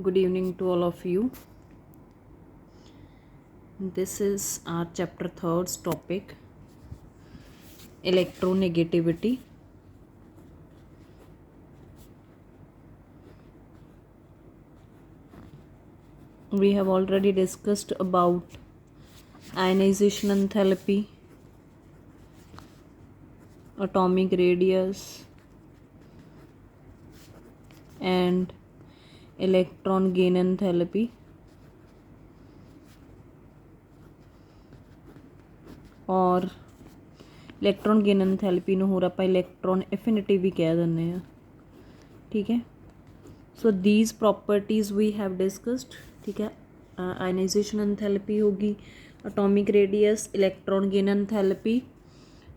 Good evening to all of you. This is our chapter 3's topic, electronegativity. We have already discussed about ionization enthalpy, atomic radius, and electron gain enthalpy. और electron gain enthalpy ਨੂੰ ਹੋਰ ਆਪਾਂ electron affinity भी कह ਦਿੰਦੇ ਆ। ठीक है, so these properties we have discussed. ठीक है, आयनाइजेशन एंथैल्पी होगी, atomic radius, electron gain enthalpy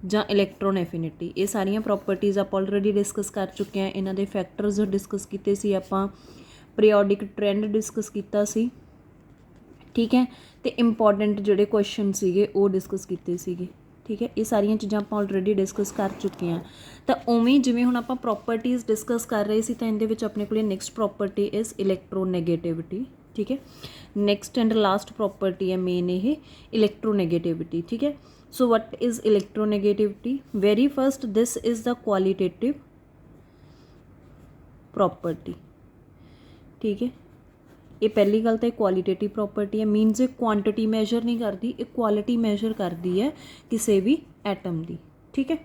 ਜਾਂ इलैक्ट्रॉन एफिनिटी, ये सारिया प्रॉपर्टीज़ आप ऑलरेडी डिस्कस कर चुके हैं। इन्हां दे फैक्टर्स डिस्कस किए सी आपां, पीरियोडिक ट्रेंड डिस्कस किया सी। ठीक है, तो इंपॉर्टेंट जोड़े क्वेश्चन सीगे वो डिस्कस किए सीगे। ठीक है, ये सारिया चीज़ां आप ऑलरेडी डिस्कस कर चुके हैं। तो उवें जिवें हुण आपां प्रॉपर्टीज़ डिस्कस कर रहे सी, तो इहदे विच अपने कोल नैक्सट प्रॉपर्टी इज़ इलैक्ट्रोनैगेटिविटी। ठीक है, नैक्सट एंड लास्ट प्रॉपर्टी है मेन ये इलैक्ट्रोनैगेटिविटी। ठीक है, so what is electronegativity? Very first, this is the qualitative property. ठीक है, ये पहली गल तो क्वालिटेटिव प्रॉपर्टी है, मीनस ये क्वांटिटी मैजर नहीं करती, ये क्वालिटी मैजर करती है किसी भी एटम की। ठीक है,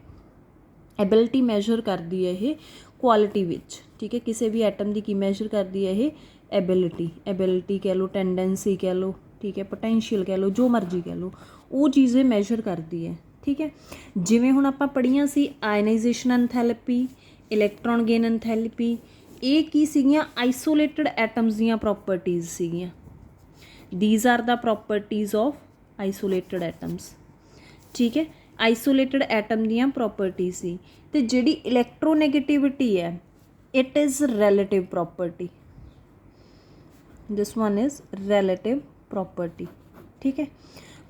एबिलिटी मैजर करती है ये क्वालिटी विच। ठीक है, किसी भी एटम की मैजर करती है ये एबिलिटी कह लो, टेंडेंसी कह लो, ठीक है, पोटेंशियल कह लो, जो मर्जी कह लो, वो चीज़ें मैजर करती है। ठीक है, जिवें हुण आपां पढ़ियां सी ionization enthalpy, electron gain enthalpy, ये की सीगियां आइसोलेटेड एटम्स दीयां प्रॉपर्टीज़ सीगियां। These are the properties of isolated atoms. ठीक है, आइसोलेटेड एटम दीयां प्रॉपर्टी सी। ते जिहड़ी इलैक्ट्रोनैगेटिविटी है, it is relative property. This one is relative property. ठीक है,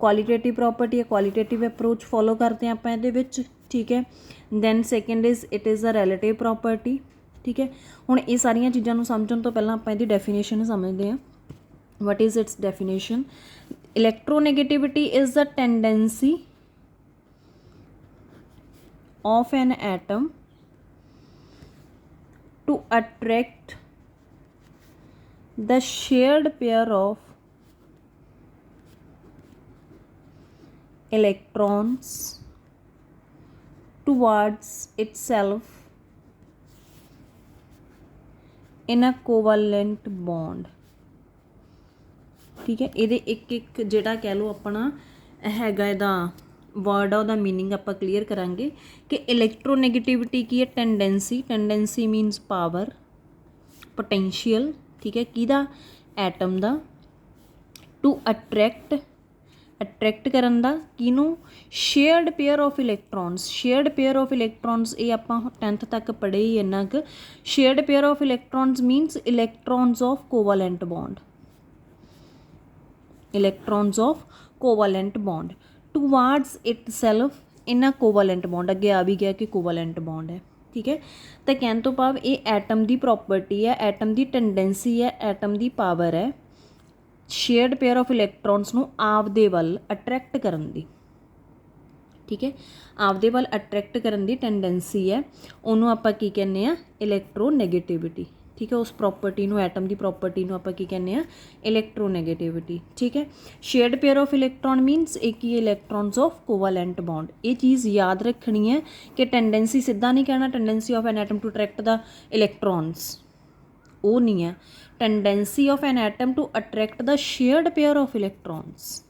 क्वालिटेटिव प्रॉपर्टी है, क्वालिटेटिव अप्रोच फॉलो करते हैं आपां इहदे विच। ठीक है, then second is it is a relative property. ठीक है, हुण ये सारिया चीज़ों को समझण तो पहलां आपां इहदी डेफिनेशन समझते हैं। What is its definition? Electronegativity is the tendency of an atom to attract the shared pair of electrons towards itself in a covalent bond। ठीक है, ये एक एक जिहड़ा कह लो अपना हैगा इहदा वर्ड आ, उसका मीनिंग आप क्लीयर करांगे कि इलैक्ट्रोनैगेटिविटी की है टेंडेंसी मीनस पावर, पोटेंशियल। ठीक है, किहदा? एटम दा, टू अट्रैक्ट करन दा किनू? Shared pair of electrons. Shared pair of electrons ये आपां 10th तक पढ़े ही इन्ना क। Shared pair of electrons means electrons of covalent bond, electrons of covalent bond towards itself in a covalent bond. अगे आ भी गया कि कोवालेंट बॉन्ड है। ठीक है, तो कहने तो भाव ये एटम की प्रॉपर्टी है, एटम की टेंडेंसी है, एटम की पावर है शेयर्ड पेयर ऑफ इलैक्ट्रॉन्स नूं आपदे वल अट्रैक्ट करन दी। ठीक है, आपदे वल अट्रैक्ट करन दी टेंडेंसी है, उन्होंने आपां की कहने आ? इलैक्ट्रोनैगेटिविटी। ठीक है, उस प्रॉपर्टी नूं, एटम की प्रॉपर्टी नूं आपां की कहने आ? इलैक्ट्रोनैगेटिविटी। ठीक है, शेयर्ड पेयर ऑफ इलैक्ट्रॉन मीनस एक ही इलैक्ट्रॉन्स ऑफ कोवालेंट बॉन्ड। ये चीज़ याद रखनी है कि टेंडेंसी सीधा नहीं कहना tendency of an atom to attract the electrons, वो नहीं है। Tendency of an atom to attract the shared pair of electrons.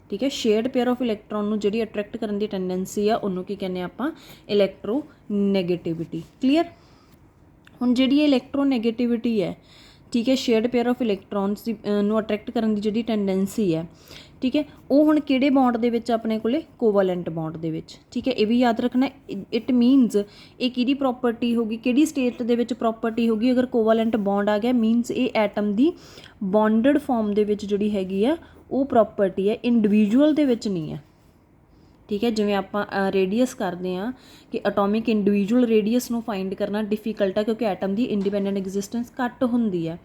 ठीक है, शेयर्ड पेयर ऑफ इलैक्ट्रॉन नूं जिहड़ी अट्रैक्ट करन दी टेंडेंसी आ, उन्होंने की कहने आपां? इलैक्ट्रोनैगेटिविटी। क्लीयर? हुण जिहड़ी इलैक्ट्रोनैगेटिविटी है, ठीक है, शेयर्ड पेयर ऑफ इलैक्ट्रॉन्स की नूं अट्रैक्ट करन दी जिहड़ी टेंडेंसी है, ठीक है, वो हुण किहड़े बॉन्ड दे विच अपने कोले? कोवालेंट बॉन्ड दे विच। ठीक है, ये भी याद रखना। इट मीनस ये किहदी प्रॉपर्टी होगी, किहड़ी स्टेट दे विच प्रॉपर्टी होगी? अगर कोवालेंट बॉन्ड आ गया मीनस ये एटम की बॉन्डड फॉर्म दे विच जिहड़ी हैगी आ वो प्रॉपर्टी है, इंडिविजुअल दे विच नहीं है। ठीक है, जिवें आपां रेडियस करते हैं कि एटॉमिक इंडिविजुअल रेडियस नूं फाइंड करना डिफिकल्ट है, क्योंकि एटम की इंडिपेंडेंट एग्जिस्टेंस घट होंदी है।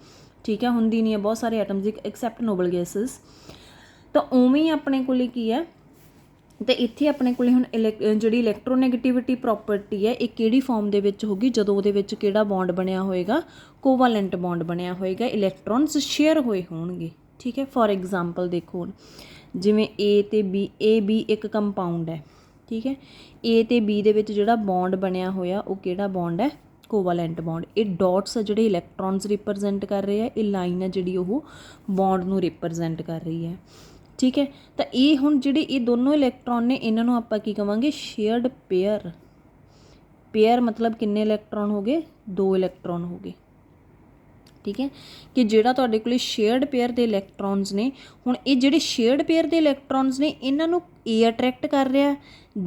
ठीक है, ਹੁੰਦੀ नहीं है बहुत सारे एटम्स एक्सैप्ट नोबल गैसेस। तो उवें ही अपने कोल की है, तो इत्थे अपने कोल हुण जिहड़ी इलैक्ट्रोनैगेटिविटी प्रॉपर्टी है ये किहड़ी फॉर्म दे विच होगी, जदों उहदे विच किहड़ा बॉन्ड बनया होएगा, कोवालेंट बॉन्ड बनया होएगा, इलैक्ट्रॉन्स शेयर होए होणगे। ठीक है, फॉर एग्जाम्पल देखो हुण जिवें ए ते बी, ए बी एक कंपाउंड है। ठीक है, ए ते बी दे विच जिहड़ा बॉन्ड बनया होया वो किहड़ा बॉन्ड है, कोवालेंट बॉन्ड। ये डॉट्स है जिहड़े इलैक्ट्रॉन्स रिप्रजेंट कर रहे हैं, ये लाइन है जिहड़ी वो बॉन्ड नूं रिप्रजेंट कर रही है। ठीक है, तो ये हुण जिहड़े ये दोनों इलैक्ट्रॉन ने इन्हां नूं आपां की कहांगे, शेयर्ड पेयर। पेयर मतलब किन्ने इलैक्ट्रॉन हो गए, 2 इलैक्ट्रॉन हो गए। ठीक है, कि जिहड़ा तुहाडे कोल शेयर्ड पेयर दे इलैक्ट्रॉन्स ने, हुण ये जिहड़े शेयर्ड पेयर दे इलैक्ट्रॉन्स ने इन्हां नूं ए अट्रैक्ट कर रहा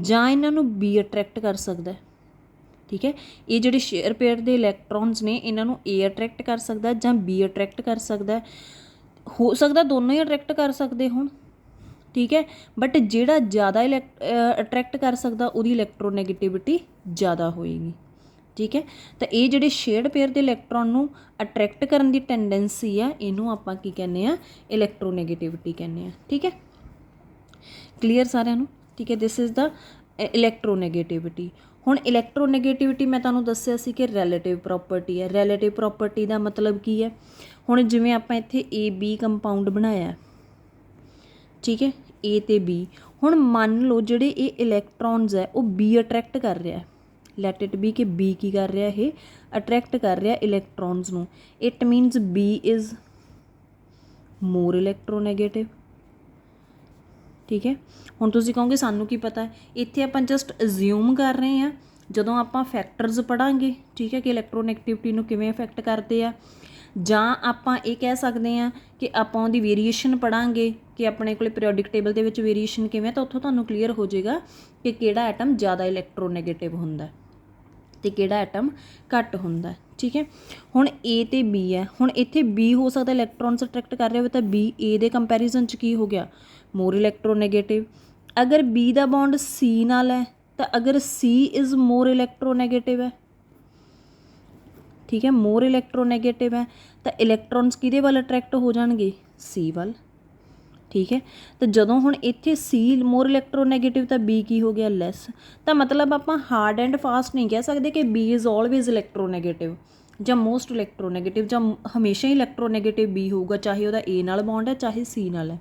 जां इन्हां नूं बी अट्रैक्ट कर सकदा है। ठीक है, ये जिहड़े शेयर पेयर दे इलैक्ट्रॉन्स ने इन्हां नूं ए अट्रैक्ट कर सकदा है जां बी अट्रैक्ट कर सकदा है, हो सकदा दोनों ही अट्रैक्ट कर सकते होण। ठीक है, बट जिहड़ा ज़्यादा अट्रैक्ट कर सकदा उहदी इलैक्ट्रोनैगेटिविटी ज़्यादा होएगी। ठीक है, तो ये जिहड़े शेयर्ड पेयर दे इलैक्ट्रॉन नूं अट्रैक्ट करन दी टेंडेंसी आ, इहनूं आपां की कहने आ, इलैक्ट्रोनैगेटिविटी कहने आ। ठीक है, क्लीयर सारिਆਂ ਨੂੰ। ठीक है, दिस इज़ द इलैक्ट्रोनैगेटिविटी। हुण इलैक्ट्रोनैगेटिविटी मैं तुहानूं दस्सिया सी कि रैलेटिव प्रॉपर्टी है। रैलेटिव प्रॉपर्टी का मतलब की है, हुण जिवें आपां इत्थे ए बी कंपाउंड बनाया, ठीक है, ए ते बी, हुण मान लो जिहड़े ये इलैक्ट्रॉन्स है वो बी अट्रैक्ट कर रहा है, लैट इट बी कि बी की कर रहा है, अट्रैक्ट कर रहा इलैक्ट्रॉन्स नूं, it means B is more electronegative. ठीक है, हुण तुसीं कहोगे सानूं की पता है, इत्थे आपां जस्ट अज्यूम कर रहे हैं, जदों आपां फैक्टर्स पढ़ांगे, ठीक है, कि इलैक्ट्रोनैगेटिविटी नूं किवें इफैक्ट करते आ, जां आपां ये कह सकते हैं कि आपां उहदी वेरीएशन पढ़ांगे कि अपने कोल पीरियोडिक टेबल दे विच वेरीएशन किवें, तो उत्थों तुहानूं क्लीयर हो जाएगा कि किहड़ा एटम ज़्यादा इलैक्ट्रोनैगेटिव हुंदा ते किहड़ा एटम घट हुंदा। ठीक है, हुण ए ते बी है, हुण इत्थे बी हो सकदा इलैक्ट्रॉन्स अट्रैक्ट कर रहे हो, तो बी ए दे कंपैरिजन च की हो गया, मोर इलैक्ट्रोनैगेटिव। अगर बी दा बॉन्ड सी नाल है, तो अगर सी इज़ मोर इलैक्ट्रोनैगेटिव है, ठीक है, मोर इलैक्ट्रोनैगेटिव है, तो इलैक्ट्रॉन्स किहदे वाल अट्रैक्ट हो जाणगे, सी वाल। ठीक है, तो जदों हुण इत्थे सी मोर इलैक्ट्रोनैगेटिव, तो बी की हो गया लैस। तो मतलब आपां हार्ड एंड फास्ट नहीं कह सकते कि बी इज़ ऑलवेज इलैक्ट्रोनैगेटिव जां मोस्ट इलैक्ट्रोनैगेटिव, जां हमेशा ही इलैक्ट्रोनैगेटिव बी होऊगा, चाहे उहदा ए नाल बॉन्ड है चाहे सी नाल है।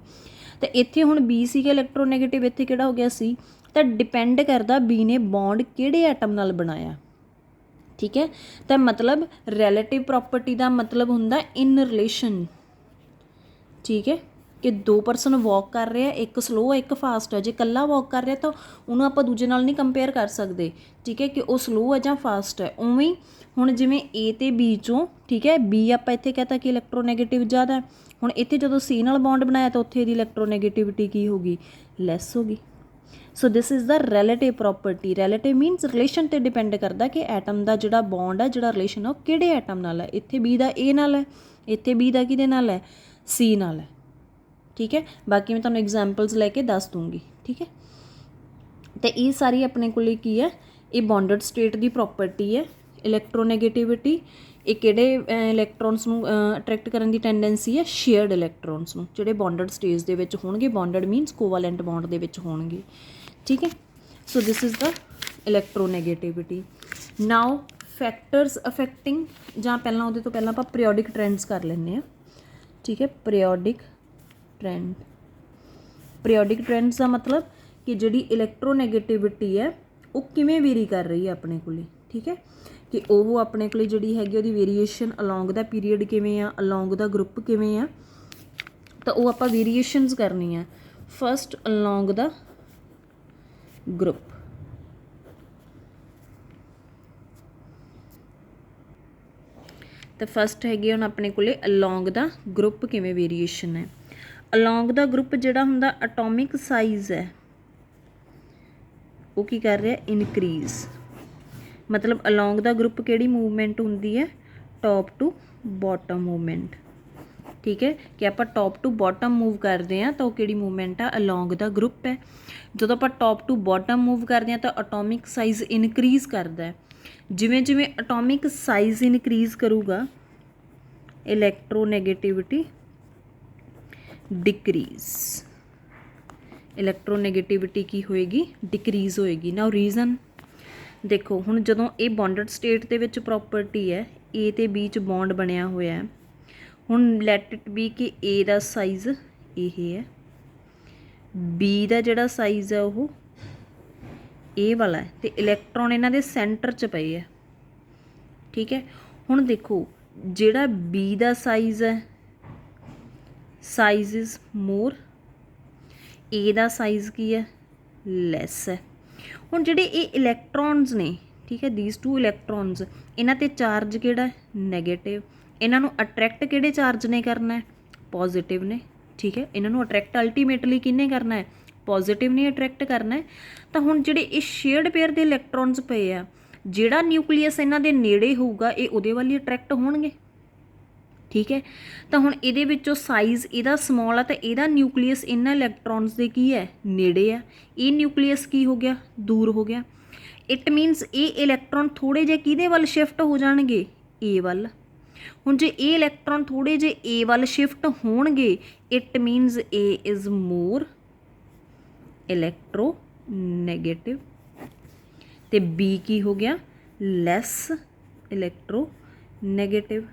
तो इत्थे हुण बी सी इलैक्ट्रोनैगेटिव, इत्थे किहड़ा हो गया सी, तो डिपेंड करदा बी ने बॉन्ड किहड़े एटम नाल बनाया। ठीक है, तो मतलब रैलेटिव प्रॉपर्टी का मतलब हुंदा इन रिलेशन। ठीक है, कि 2 परसन वॉक कर रहे हैं, एक स्लो है एक फास्ट है, जो कल्ला वॉक कर रहा तो उन्होंने आप दूजे नाल नहीं कंपेयर कर सकते। ठीक है, कि वह स्लो है या फास्ट है। उवें ही हुण जिवें ए ते बी चों, ठीक है, बी आप इत्थे कहता कि इलैक्ट्रोनैगेटिव ज़्यादा है, हुण इत्थे जदों सी नाल बॉन्ड बनाया तो उत्थे दी इलैक्ट्रोनैगेटिविटी की होगी, लैस होगी। So this is the relative property. Relative means relation ते डिपेंड करता कि एटम का जिहड़ा बॉन्ड है, जिहड़ा रिलेशन है वो किहड़े एटम नाल है। इत्थे बी दा ए नाल है, इत्थे बी दा किहदे नाल है, सी नाल है। ठीक है, बाकी मैं तुहानूं एग्जाम्पल्स लैके दस दूँगी। ठीक है, तो ये सारी अपने कोल की है, ये बॉन्डड स्टेट की प्रॉपर्टी है। इलैक्ट्रोनैगेटिविटी, ये किहड़े इलैक्ट्रॉन्स नूं अट्रैक्ट करन दी टेंडेंसी है, शेयर्ड इलैक्ट्रॉन्स नूं, जिहड़े बॉन्डड स्टेज दे विच होणगे, बॉन्डड मीनस कोवालेंट बॉन्ड दे विच होणगे। ठीक है, so this is the electronegativity. Now factors affecting, जां पहलां उहदे तो पहलां आपां पीरियोडिक ट्रेंड्स कर लैंदे आ। ठीक है, पीरियोडिक ट्रेंड, पीरियोडिक ट्रेंड्स का मतलब कि जिहड़ी इलैक्ट्रोनैगेटिविटी है वो किवें वेरी कर रही है अपने कोले। ठीक है, कि वो अपने कोले जिहड़ी हैगी उहदी वेरीएशन अलॉन्ग द पीरीयड किवें आ, अलॉन्ग द ग्रुप किवें आ, तो वो आपां वेरीएशनस करनी है। फस्ट अलॉन्ग द ग्रुप, तो फस्ट हैगी हुण अपने कोले अलॉन्ग द ग्रुप किवें वेरीएशन है। अलॉन्ग द ग्रुप जिहड़ा हुंदा एटॉमिक साइज़ है वो की कर रहा इनक्रीज़, मतलब अलॉन्ग द ग्रुप किहड़ी मूवमेंट हुंदी है, टॉप टू बॉटम मूवमेंट। ठीक है, कि आप टॉप टू बॉटम मूव करते हैं तो किहड़ी मूवमेंट आ, अलॉन्ग द ग्रुप है। जो आप टॉप टू बॉटम मूव करते हैं तो एटॉमिक साइज़ इनक्रीज़ करता है। जिवें जिवें एटॉमिक साइज़ इनक्रीज़ करूगा इलैक्ट्रोनैगेटिविटी डिक्रीज, इलैक्ट्रोनैगेटिविटी की होएगी डिक्रीज़ होएगी। नाउ रीज़न देखो हुण जदों ये bonded state they which property है ए ते बी च बॉन्ड बनिया होया है, हुण लैट इट बी कि ए दा साइज़ ये है, बी दा जिहड़ा साइज़ है वो ए वाला है, ते इलैक्ट्रॉन इन्हां दे सेंटर च पए है। ठीक है, हुण देखो जिहड़ा बी दा साइज़ है, साइज़ इज़ मोर, ए दा साइज़ की है लैस है। हुण जिहड़े ये इलैक्ट्रॉन्स ने, ठीक है, दीज टू इलैक्ट्रॉन्स, इन्हां ते चार्ज किहड़ा है नैगेटिव, इन्हां नूं अट्रैक्ट किहड़े चार्ज ने करना है पॉजिटिव ने। ठीक है, इन्हां नूं अट्रैक्ट अल्टीमेटली किहने करना है पॉजिटिव ने अट्रैक्ट करना है। तो हुण जिहड़े ये शेयर्ड पेयर दे इलैक्ट्रॉन्स पए आ, जिहड़ा न्यूक्लीअस इन्हां दे नेड़े होऊगा ये उहदे वल ही अट्रैक्ट होणगे। ठीक है, तो हुण इहदे विचों साइज़ इहदा समॉल है, तो इहदा न्यूक्लीअस इन्हां इलैक्ट्रॉन्स दे की है नेड़े है, ये न्यूक्लीअस की हो गया दूर हो गया। इट मीनस ये इलैक्ट्रॉन थोड़े जे किहदे वल शिफ्ट हो जाणगे ए वल। हुण जे ये इलैक्ट्रॉन थोड़े जे ए वल शिफ्ट होणगे, it means A is more electronegative, ते बी की हो गया लैस इलैक्ट्रोनैगेटिव।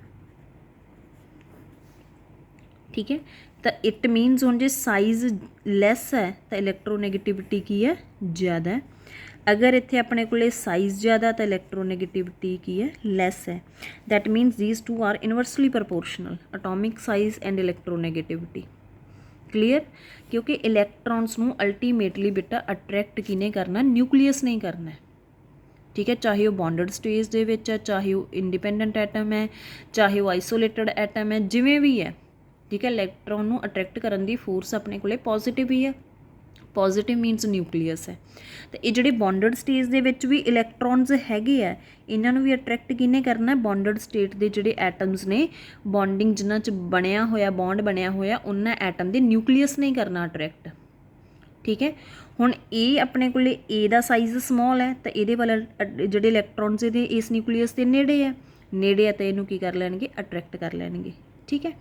ठीक है, तो इट मीनस हुण जे साइज़ लैस है तो इलैक्ट्रोनैगेटिविटी की है ज़्यादा है। अगर इत्थे अपने कोले साइज़ ज़्यादा तो इलैक्ट्रोनैगेटिविटी की है लैस है। That means these two are inversely proportional, atomic size and electronegativity. Clear, क्योंकि इलैक्ट्रॉन्स नूं अल्टीमेटली बेटा अट्रैक्ट किने करना न्यूक्लीअस नहीं करना है। ठीक है, चाहे वो बॉन्डड स्टेज दे विच है, चाहे वो इंडिपेंडेंट एटम है, चाहे वो आइसोलेटेड एटम है, जिवें भी है। ठीक है, इलैक्ट्रॉन नूं अट्रैक्ट करन दी फोर्स अपने कोले पॉजिटिव ही है, पॉजिटिव मीनस न्यूक्लीअस है। तो ये जिहड़े बॉन्डड स्टेज दे विच भी इलैक्ट्रॉन्स हैगे आ, इन्हां नूं भी अट्रैक्ट किने करना है बॉन्डड स्टेट दे जिहड़े एटम्स ने, बॉन्डिंग जिन्हां च बनिया होया बॉन्ड बनिया होया उन्हां एटम दे न्यूक्लीअस नहीं करना अट्रैक्ट। ठीक है, हुण ए अपने कोले ए दा साइज़ समॉल है, तो इहदे वाल जिहड़े इलैक्ट्रॉन्स इहदे इस न्यूक्लीअस दे नेड़े है, नेड़े है तो इहनूं की कर लैणगे अट्रैक्ट कर लैणगे। ठीक है,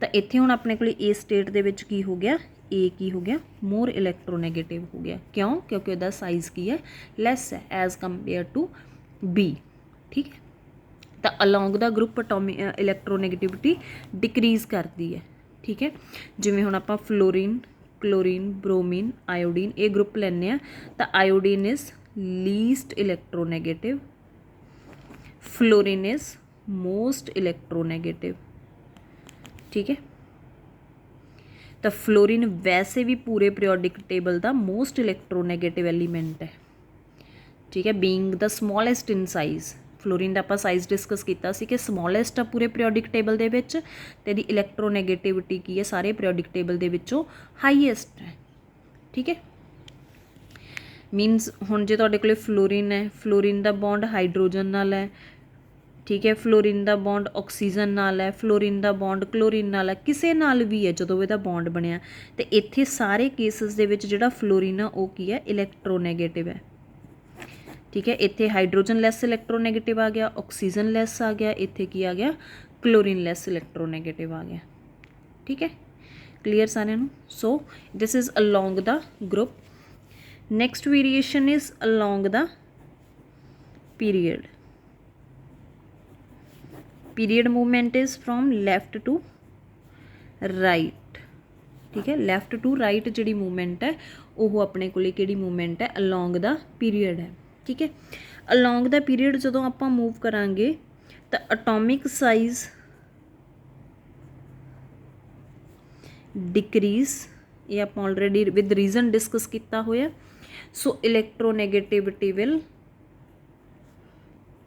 तो इत्थे हुण अपने कोले ए स्टेट दे विच की हो गया, ए की हो गया मोर इलैक्ट्रोनैगेटिव हो गया। क्यों? क्योंकि उसका साइज़ की है लैस है एज़ कंपेयर टू बी। ठीक है, तो along the group atomic electronegativity decrease करती है। ठीक है, जिवें हुण आपां फ्लोरीन, क्लोरीन, ब्रोमीन, आयोडीन ये ग्रुप लैंदे आ, तो iodine is least electronegative, fluorine is most electronegative. ठीक है, तो फ्लोरीन वैसे भी पूरे पीरियोडिक टेबल का मोस्ट इलैक्ट्रोनैगेटिव एलीमेंट है। ठीक है, being the smallest in size, fluorine का आप साइज़ डिस्कस किया सी कि स्मॉलेस्ट आ पूरे पीरियोडिक टेबल दे विच, ते दी इलैक्ट्रोनैगेटिविटी की है सारे पीरियोडिक टेबल दे विचों हाईएस्ट है। ठीक है, मीनस हुण जे तुहाडे कोले फ्लोरीन है, फ्लोरीन का बॉन्ड हाइड्रोजन नाल है। ठीक है, फ्लोरीन का बॉन्ड ऑक्सीजन नाल है, फ्लोरीन का बॉन्ड क्लोरीन नाल है, किसी नाल भी है जदों इहदा बॉन्ड बनिया, तो इत्थे सारे केसिस दे विच जिहड़ा फ्लोरीन आ वो की है इलैक्ट्रोनैगेटिव है। ठीक है, इत्थे हाइड्रोजन लैस इलैक्ट्रोनैगेटिव आ गया, ऑक्सीजन लैस आ गया, इत्थे की आ गया क्लोरीन लैस इलैक्ट्रोनैगेटिव आ गया। ठीक है, क्लीयर सारिਆਂ ਨੂੰ। So this is along the group. Next variation is along the period. Period movement is from left to right. ठीक है, लैफ्ट टू राइट जिहड़ी मूवमेंट है वो अपने कोले किहड़ी मूवमेंट है अलोंग द पीरियड है। ठीक है, अलोंग द पीरियड जदों आपां मूव करांगे तो अटोमिक साइज़ डिक्रीज, ये आप ऑलरेडी विद रीजन डिस्कस किया होया। सो इलैक्ट्रोनैगेटिविटी विल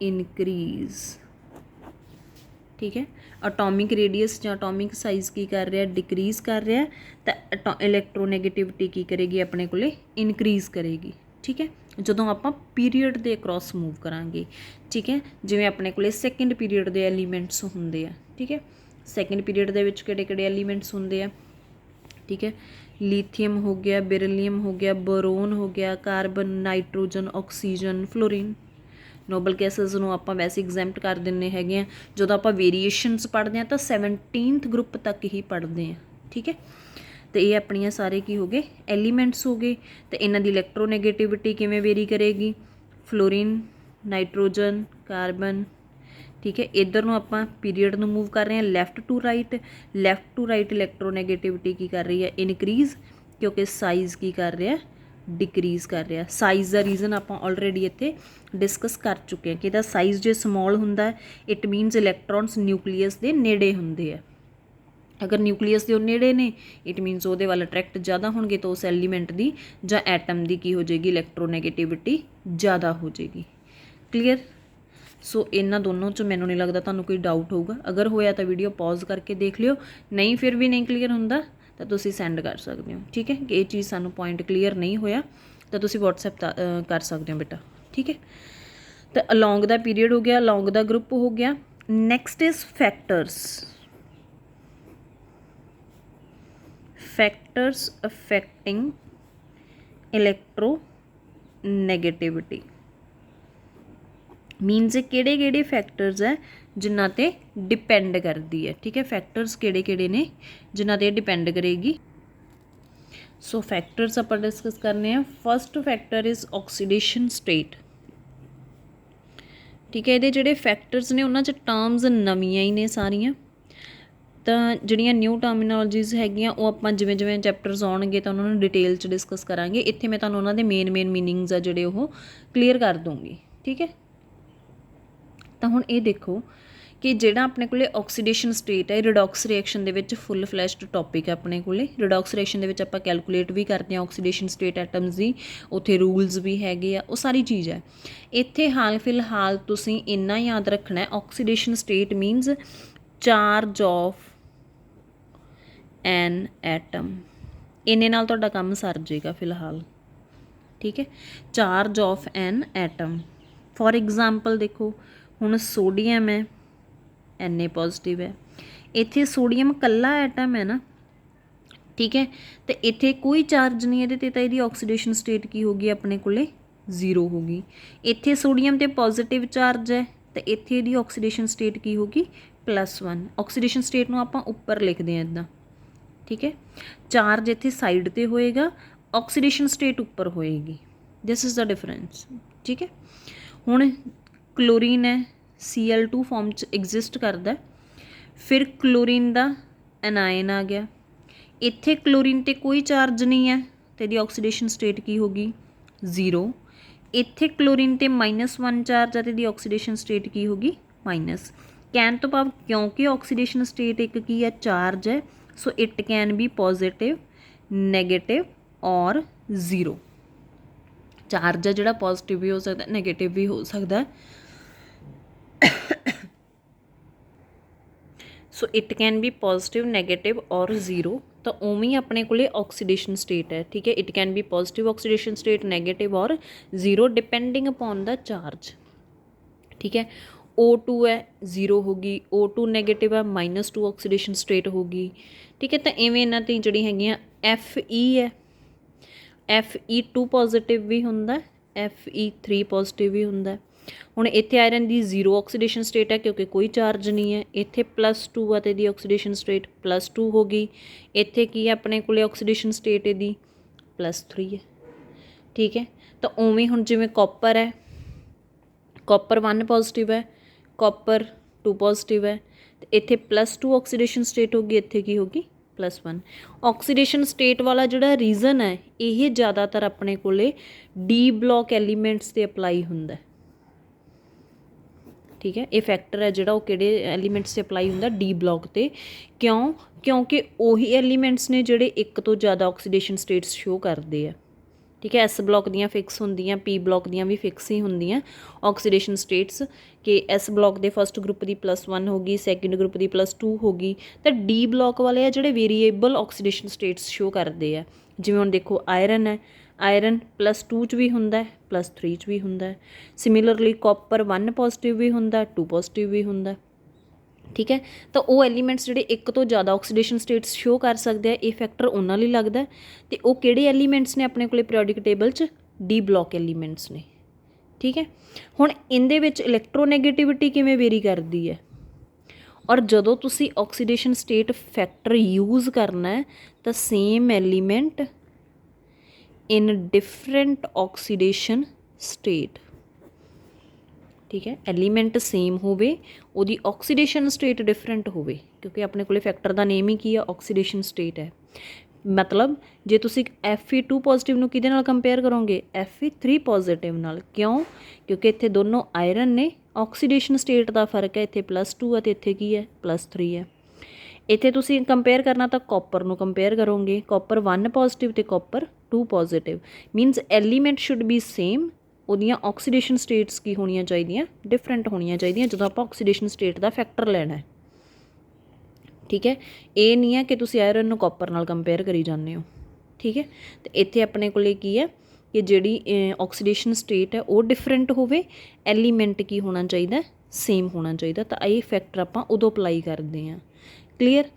इनक्रीज। ठीक है, अटोमिक रेडियस या अटोमिक साइज़ की कर रहा है डिक्रीज कर रहा है, तो इलैक्ट्रोनैगेटिविटी की करेगी अपने कोले इनक्रीज करेगी। ठीक है, जदों आपां पीरीयड दे अक्रॉस मूव करांगे। ठीक है, जिवें अपने कोले सैकेंड पीरीयड दे एलीमेंट्स हुंदे आ। ठीक है, सैकेंड पीरीयड दे विच किहड़े-किहड़े एलीमेंट्स हुंदे आ। ठीक है, लीथियम हो गया, बेरिलियम हो गया, बोरोन हो गया, carbon, nitrogen, oxygen, fluorine. Noble gases ਨੂੰ ਆਪਾਂ ਵੈਸੇ ਐਗਜ਼ੈਂਪਟ ਕਰ ਦਿੰਦੇ ਹੈਗੇ ਆ। ਜਦੋਂ ਆਪਾਂ ਵੇਰੀਏਸ਼ਨਸ ਪੜ੍ਹਦੇ ਹਾਂ ਤਾਂ 17th ਗਰੁੱਪ ਤੱਕ ਹੀ ਪੜ੍ਹਦੇ ਹਾਂ, ਠੀਕ ਹੈ। ਤੇ ਇਹ ਆਪਣੀਆਂ ਸਾਰੇ ਕੀ ਹੋ ਗਏ, ਐਲੀਮੈਂਟਸ ਹੋ ਗਏ। ਤੇ ਇਹਨਾਂ ਦੀ ਇਲੈਕਟ੍ਰੋਨੈਗੇਟਿਵਿਟੀ ਕਿਵੇਂ ਵੇਰੀ ਕਰੇਗੀ, ਫਲੋਰੀਨ, ਨਾਈਟ੍ਰੋਜਨ, ਕਾਰਬਨ, ਠੀਕ ਹੈ। ਇੱਧਰ ਨੂੰ ਆਪਾਂ ਪੀਰੀਅਡ ਨੂੰ ਮੂਵ ਕਰ ਰਹੇ ਹਾਂ ਲੈਫਟ ਟੂ ਰਾਈਟ ਇਲੈਕਟ੍ਰੋਨੈਗੇਟਿਵਿਟੀ ਕੀ ਕਰ ਰਹੀ ਹੈ, ਇਨਕਰੀਜ਼, ਕਿਉਂਕਿ ਸਾਈਜ਼ ਕੀ ਕਰ ਰਿਹਾ, ਡਿਕਰੀਜ਼ ਕਰ ਰਿਹਾ। ਸਾਈਜ਼ ਦਾ ਰੀਜ਼ਨ ਆਪਾਂ ਆਲਰੇਡੀ ਇੱਥੇ ਡਿਸਕਸ ਕਰ ਚੁੱਕੇ ਹਾਂ ਕਿ ਇਹਦਾ ਸਾਈਜ਼ ਜੇ ਸਮੋਲ ਹੁੰਦਾ ਇਟ ਮੀਨਸ ਇਲੈਕਟ੍ਰੋਨਸ ਨਿਊਕਲੀਅਸ ਦੇ ਨੇੜੇ ਹੁੰਦੇ ਆ। ਅਗਰ ਨਿਊਕਲੀਅਸ ਦੇ ਉਹ ਨੇੜੇ ਨੇ ਇਟ ਮੀਨਸ ਉਹਦੇ ਵੱਲ ਅਟਰੈਕਟ ਜ਼ਿਆਦਾ ਹੋਣਗੇ ਤਾਂ ਉਸ ਐਲੀਮੈਂਟ ਦੀ ਜਾਂ ਐਟਮ ਦੀ ਕੀ ਹੋ ਜਾਏਗੀ, ਇਲੈਕਟ੍ਰੋਨੈਗੇਟਿਵਿਟੀ ਜ਼ਿਆਦਾ ਹੋ ਜਾਏਗੀ। ਕਲੀਅਰ। ਸੋ ਇਹਨਾਂ ਦੋਨੋਂ 'ਚ ਮੈਨੂੰ ਨਹੀਂ ਲੱਗਦਾ ਤੁਹਾਨੂੰ ਕੋਈ ਡਾਊਟ ਹੋਊਗਾ। ਅਗਰ ਹੋਇਆ ਤਾਂ ਵੀਡੀਓ ਪੌਜ਼ ਕਰਕੇ ਦੇਖ ਲਿਓ, ਨਹੀਂ ਫਿਰ ਵੀ ਨਹੀਂ ਕਲੀਅਰ ਹੁੰਦਾ ਤਾਂ ਤੁਸੀਂ ਸੈਂਡ ਕਰ ਸਕਦੇ ਹੋ, ਠੀਕ ਹੈ। ਕਿ ਇਹ ਚੀਜ਼ ਸਾਨੂੰ ਪੁਆਇੰਟ ਕਲੀਅਰ ਨਹੀਂ ਹੋਇਆ ਤਾਂ ਤੁਸੀਂ ਵਟਸਐਪ ਕਰ ਸਕਦੇ ਹੋ ਬੇਟਾ, ਠੀਕ ਹੈ। ਤਾਂ ਅਲੋਂਗ ਦਾ ਪੀਰੀਅਡ ਹੋ ਗਿਆ, ਅਲੋਂਗ ਦਾ ਗਰੁੱਪ ਹੋ ਗਿਆ। Next is factors affecting electronegativity means ਕਿਹੜੇ ਕਿਹੜੇ ਫੈਕਟਰਸ ਹੈ ਜਿਨ੍ਹਾਂ 'ਤੇ ਡਿਪੈਂਡ ਕਰਦੀ ਹੈ, ਠੀਕ ਹੈ। ਫੈਕਟਰਸ ਕਿਹੜੇ ਕਿਹੜੇ ਨੇ ਜਿਨ੍ਹਾਂ 'ਤੇ ਡਿਪੈਂਡ ਕਰੇਗੀ। ਸੋ ਫੈਕਟਰਸ ਆਪਾਂ ਡਿਸਕਸ ਕਰਨੇ ਆ। First factor is oxidation state, ਠੀਕ ਹੈ। ਇਹਦੇ ਜਿਹੜੇ ਫੈਕਟਰਸ ਨੇ ਉਹਨਾਂ 'ਚ ਟਰਮਸ ਨਵੀਆਂ ਹੀ ਨੇ ਸਾਰੀਆਂ, ਤਾਂ ਜਿਹੜੀਆਂ ਨਿਊ ਟਰਮੀਨੋਲੋਜੀਜ਼ ਹੈਗੀਆਂ ਉਹ ਆਪਾਂ ਜਿਵੇਂ ਜਿਵੇਂ ਚੈਪਟਰਸ ਆਉਣਗੇ ਤਾਂ ਉਹਨਾਂ ਨੂੰ ਡਿਟੇਲ 'ਚ ਡਿਸਕਸ ਕਰਾਂਗੇ। ਇੱਥੇ ਮੈਂ ਤੁਹਾਨੂੰ ਉਹਨਾਂ ਦੇ ਮੇਨ ਮੀਨਿੰਗਸ ਆ ਜਿਹੜੇ ਉਹ ਕਲੀਅਰ ਕਰ ਦੂੰਗੀ, ਠੀਕ ਹੈ। ਤਾਂ ਹੁਣ ਇਹ ਦੇਖੋ ਕਿ ਜਿਹੜਾ ਆਪਣੇ ਕੋਲੇ ਆਕਸੀਡੇਸ਼ਨ ਸਟੇਟ ਹੈ, ਰਿਡੌਕਸ ਰਿਐਕਸ਼ਨ ਦੇ ਵਿੱਚ ਫੁੱਲ ਫਲੈਸ਼ਡ ਟੌਪਿਕ ਹੈ ਆਪਣੇ ਕੋਲੇ। ਰਿਡੌਕਸ ਰਿਐਕਸ਼ਨ ਦੇ ਵਿੱਚ ਆਪਾਂ ਕੈਲਕੂਲੇਟ ਵੀ ਕਰਦੇ ਹਾਂ ਆਕਸੀਡੇਸ਼ਨ ਸਟੇਟ ਐਟਮਸ ਦੀ, ਉੱਥੇ ਰੂਲਸ ਵੀ ਹੈਗੇ ਆ, ਉਹ ਸਾਰੀ ਚੀਜ਼ ਹੈ। ਇੱਥੇ ਹਾਲ ਫਿਲਹਾਲ ਤੁਸੀਂ ਇੰਨਾ ਯਾਦ ਰੱਖਣਾ, oxidation state means charge of an atom. ਇੰਨੇ ਨਾਲ ਤੁਹਾਡਾ ਕੰਮ ਸਰ ਜਾਏਗਾ ਫਿਲਹਾਲ, ਠੀਕ ਹੈ। Charge of an atom, for example ਦੇਖੋ ਹੁਣ ਸੋਡੀਅਮ ਹੈ, Na ਪੋਜ਼ੀਟਿਵ ਹੈ। ਇੱਥੇ ਸੋਡੀਅਮ ਇਕੱਲਾ ਐਟਮ ਹੈ ਨਾ, ਠੀਕ ਹੈ। ਅਤੇ ਇੱਥੇ ਕੋਈ ਚਾਰਜ ਨਹੀਂ ਇਹਦੇ 'ਤੇ, ਤਾਂ ਇਹਦੀ ਆਕਸੀਡੇਸ਼ਨ ਸਟੇਟ ਕੀ ਹੋ ਗਈ ਆਪਣੇ ਕੋਲੇ, 0 ਹੋ ਗਈ। ਇੱਥੇ ਸੋਡੀਅਮ 'ਤੇ ਪੋਜ਼ੀਟਿਵ ਚਾਰਜ ਹੈ ਤਾਂ ਇੱਥੇ ਇਹਦੀ ਆਕਸੀਡੇਸ਼ਨ ਸਟੇਟ ਕੀ ਹੋ ਗਈ, +1। ਆਕਸੀਡੇਸ਼ਨ ਸਟੇਟ ਨੂੰ ਆਪਾਂ ਉੱਪਰ ਲਿਖਦੇ ਹਾਂ ਇੱਦਾਂ, ਠੀਕ ਹੈ। ਚਾਰਜ ਇੱਥੇ ਸਾਈਡ 'ਤੇ ਹੋਏਗਾ, ਆਕਸੀਡੇਸ਼ਨ ਸਟੇਟ ਉੱਪਰ ਹੋਏਗੀ। ਦਿਸ ਇਜ਼ ਦਾ ਡਿਫਰੈਂਸ, ਠੀਕ ਹੈ। ਹੁਣ ਕਲੋਰੀਨ ਹੈ, Cl2 ਫਾਰਮ 'ਚ ਐਗਜ਼ਿਸਟ ਕਰਦਾ, ਫਿਰ ਕਲੋਰੀਨ ਦਾ ਐਨਾਇਨ ਆ ਗਿਆ। ਇੱਥੇ ਕਲੋਰੀਨ 'ਤੇ ਕੋਈ ਚਾਰਜ ਨਹੀਂ ਹੈ ਅਤੇ ਇਹਦੀ ਆਕਸੀਡੇਸ਼ਨ ਸਟੇਟ ਕੀ ਹੋ ਗਈ, 0। ਇੱਥੇ ਕਲੋਰੀਨ 'ਤੇ -1 ਚਾਰਜ ਹੈ ਅਤੇ ਇਹਦੀ ਆਕਸੀਡੇਸ਼ਨ ਸਟੇਟ ਕੀ ਹੋ ਗਈ, ਮਾਈਨਸ। ਕਹਿਣ ਤੋਂ ਭਾਵ ਕਿਉਂਕਿ ਆਕਸੀਡੇਸ਼ਨ ਸਟੇਟ ਇੱਕ ਕੀ ਹੈ, ਚਾਰਜ ਹੈ, so it can be positive, negative ਔਰ 0। ਚਾਰਜ ਹੈ ਜਿਹੜਾ ਪੋਜ਼ੀਟਿਵ ਵੀ ਹੋ ਸਕਦਾ, ਨੈਗੇਟਿਵ ਵੀ ਹੋ ਸਕਦਾ। So it can be positive, negative ਔਰ 0। ਤਾਂ ਉਵੇਂ ਹੀ ਆਪਣੇ ਕੋਲੇ ਆਕਸੀਡੇਸ਼ਨ ਸਟੇਟ ਹੈ, ਠੀਕ ਹੈ। It can be positive oxidation state, negative ਔਰ 0 ਡਿਪੈਂਡਿੰਗ ਅਪੋਨ ਦਾ ਚਾਰਜ, ਠੀਕ ਹੈ। O2 ਹੈ, 0 ਹੋ ਗਈ। O2 ਨੈਗੇਟਿਵ ਹੈ, -2 ਆਕਸੀਡੇਸ਼ਨ ਸਟੇਟ ਹੋ ਗਈ, ਠੀਕ ਹੈ। ਤਾਂ ਇਵੇਂ ਇਹਨਾਂ 'ਤੇ ਜਿਹੜੀ ਹੈਗੀਆਂ Fe ਹੈ, Fe2 ਪੋਜ਼ੀਟਿਵ ਵੀ ਹੁੰਦਾ, Fe3 ਪੋਜ਼ੀਟਿਵ ਵੀ ਹੁੰਦਾ। ਹੁਣ ਇੱਥੇ ਆਇਰਨ ਦੀ 0 ਆਕਸੀਡੇਸ਼ਨ ਸਟੇਟ ਹੈ ਕਿਉਂਕਿ ਕੋਈ ਚਾਰਜ ਨਹੀਂ ਹੈ। ਇੱਥੇ +2 ਆ ਅਤੇ ਇਹਦੀ ਆਕਸੀਡੇਸ਼ਨ ਸਟੇਟ +2 ਹੋ ਗਈ। ਇੱਥੇ ਕੀ ਹੈ ਆਪਣੇ ਕੋਲੇ ਆਕਸੀਡੇਸ਼ਨ ਸਟੇਟ ਇਹਦੀ +3 ਹੈ, ਠੀਕ ਹੈ। ਤਾਂ ਉਵੇਂ ਹੁਣ ਜਿਵੇਂ ਕਾਪਰ ਹੈ, ਕਾਪਰ 1 ਪੋਜ਼ੀਟਿਵ ਹੈ, ਕਾਪਰ 2 ਪੋਜ਼ੀਟਿਵ ਹੈ ਅਤੇ ਇੱਥੇ +2 ਆਕਸੀਡੇਸ਼ਨ ਸਟੇਟ ਹੋ ਗਈ, ਇੱਥੇ ਕੀ ਹੋ ਗਈ, +1। ਆਕਸੀਡੇਸ਼ਨ ਸਟੇਟ ਵਾਲਾ ਜਿਹੜਾ ਰੀਜ਼ਨ ਹੈ ਇਹ ਜ਼ਿਆਦਾਤਰ ਆਪਣੇ ਕੋਲੇ ਡੀ ਬਲੋਕ ਐਲੀਮੈਂਟਸ 'ਤੇ ਅਪਲਾਈ ਹੁੰਦਾ, ਠੀਕ ਹੈ। ਇਹ ਫੈਕਟਰ ਹੈ ਜਿਹੜਾ ਉਹ ਕਿਹੜੇ ਐਲੀਮੈਂਟਸ 'ਤੇ ਅਪਲਾਈ ਹੁੰਦਾ, ਡੀ ਬਲੋਕ 'ਤੇ। ਕਿਉਂ, ਕਿਉਂਕਿ ਉਹੀ ਐਲੀਮੈਂਟਸ ਨੇ ਜਿਹੜੇ ਇੱਕ ਤੋਂ ਜ਼ਿਆਦਾ ਆਕਸੀਡੇਸ਼ਨ ਸਟੇਟਸ ਸ਼ੋ ਕਰਦੇ ਆ, ਠੀਕ ਹੈ। ਐਸ ਬਲੋਕ ਦੀਆਂ ਫਿਕਸ ਹੁੰਦੀਆਂ, ਪੀ ਬਲੋਕ ਦੀਆਂ ਵੀ ਫਿਕਸ ਹੀ ਹੁੰਦੀਆਂ ਆਕਸੀਡੇਸ਼ਨ ਸਟੇਟਸ, ਕਿ ਐਸ ਬਲੋਕ ਦੇ ਫਸਟ ਗਰੁੱਪ ਦੀ +1 ਹੋ ਗਈ, ਸੈਕਿੰਡ ਗਰੁੱਪ ਦੀ +2 ਹੋ ਗਈ। ਤਾਂ ਡੀ ਬਲੋਕ ਵਾਲੇ ਆ ਜਿਹੜੇ ਵੇਰੀਏਬਲ ਆਕਸੀਡੇਸ਼ਨ ਸਟੇਟਸ ਸ਼ੋ ਕਰਦੇ ਆ। ਜਿਵੇਂ ਹੁਣ ਦੇਖੋ ਆਇਰਨ ਹੈ, ਆਇਰਨ +2 'ਚ ਵੀ ਹੁੰਦਾ, +3 'ਚ ਵੀ ਹੁੰਦਾ। ਸਿਮਿਲਰਲੀ ਕਾਪਰ 1 ਪੋਜ਼ੀਟਿਵ ਵੀ ਹੁੰਦਾ, 2 ਪੋਜ਼ੀਟਿਵ ਵੀ ਹੁੰਦਾ, ਠੀਕ ਹੈ। ਤਾਂ ਉਹ ਐਲੀਮੈਂਟਸ ਜਿਹੜੇ ਇੱਕ ਤੋਂ ਜ਼ਿਆਦਾ ਆਕਸੀਡੇਸ਼ਨ ਸਟੇਟਸ ਸ਼ੋ ਕਰ ਸਕਦੇ ਆ, ਇਹ ਫੈਕਟਰ ਉਹਨਾਂ ਲਈ ਲੱਗਦਾ। ਅਤੇ ਉਹ ਕਿਹੜੇ ਐਲੀਮੈਂਟਸ ਨੇ ਆਪਣੇ ਕੋਲੇ ਪੀਰੀਓਡਿਕ ਟੇਬਲ 'ਚ, ਡੀ ਬਲੋਕ ਐਲੀਮੈਂਟਸ ਨੇ, ठीक है। हुण इहदे विच इलैक्ट्रोनैगेटिविटी किवें वेरी करदी है, और जदों तुसी ऑक्सीडेशन स्टेट फैक्टर यूज़ करना है तो same element in different oxidation state, ठीक है। एलीमेंट सेम होवे, उहदी ऑक्सीडेशन स्टेट डिफरेंट होवे, क्योंकि अपने कोले फैक्टर का नेम ही की है, ऑक्सीडेशन स्टेट है। मतलब जे तुसी Fe2 पॉजिटिव नूं किहदे नाल कंपेयर करोगे, Fe3 पॉजिटिव नाल। क्यों? क्योंकि इत्थे दोनों आयरन ने, ऑक्सीडेशन स्टेट का फर्क है, इत्थे +2 है तो इत्थे की है +3 है। इत्थे तुसी कंपेयर करना तो कॉपर नूं कंपेयर करोगे, कॉपर 1 पॉजिटिव तो copper 2 positive, means element should be same, उहदियां ऑक्सीडेशन स्टेट्स की होनियां चाहिए, डिफरेंट होनियां चाहिए जो आप ऑक्सीडेशन स्टेट का फैक्टर लेना है, ठीक है। ये नहीं है कि तुसी आयरन नूं कॉपर नाल कंपेयर करी जाते हो, ठीक है। तो इत्थे अपने कोले की है कि जिहड़ी ऑक्सीडेशन स्टेट है वो डिफरेंट होवे, एलीमेंट की होना चाहिए, सेम होना चाहिए। तो ये फैक्टर आपां उदों अप्लाई करते हैं। क्लीयर?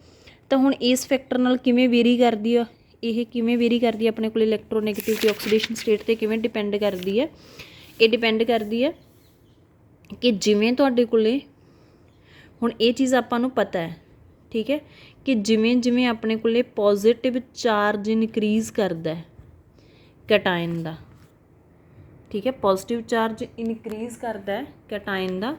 तो हुण इस फैक्टर नाल किवें वेरी करदी है, ये किवें वेरी करदी है अपने कोले इलैक्ट्रोनैगेटिविटी ऑक्सीडेशन स्टेट ते किवें डिपेंड करदी है। ये डिपेंड करदी है कि जिवें तुहाडे कोले हुण ये चीज़ आपां नूं पता है, ठीक है, कि जिवें जिवें अपने कोले पॉजिटिव चार्ज इनक्रीज़ करदा है कैटायन का, ठीक है, पॉजिटिव चार्ज इनक्रीज़ करदा है कैटायन का,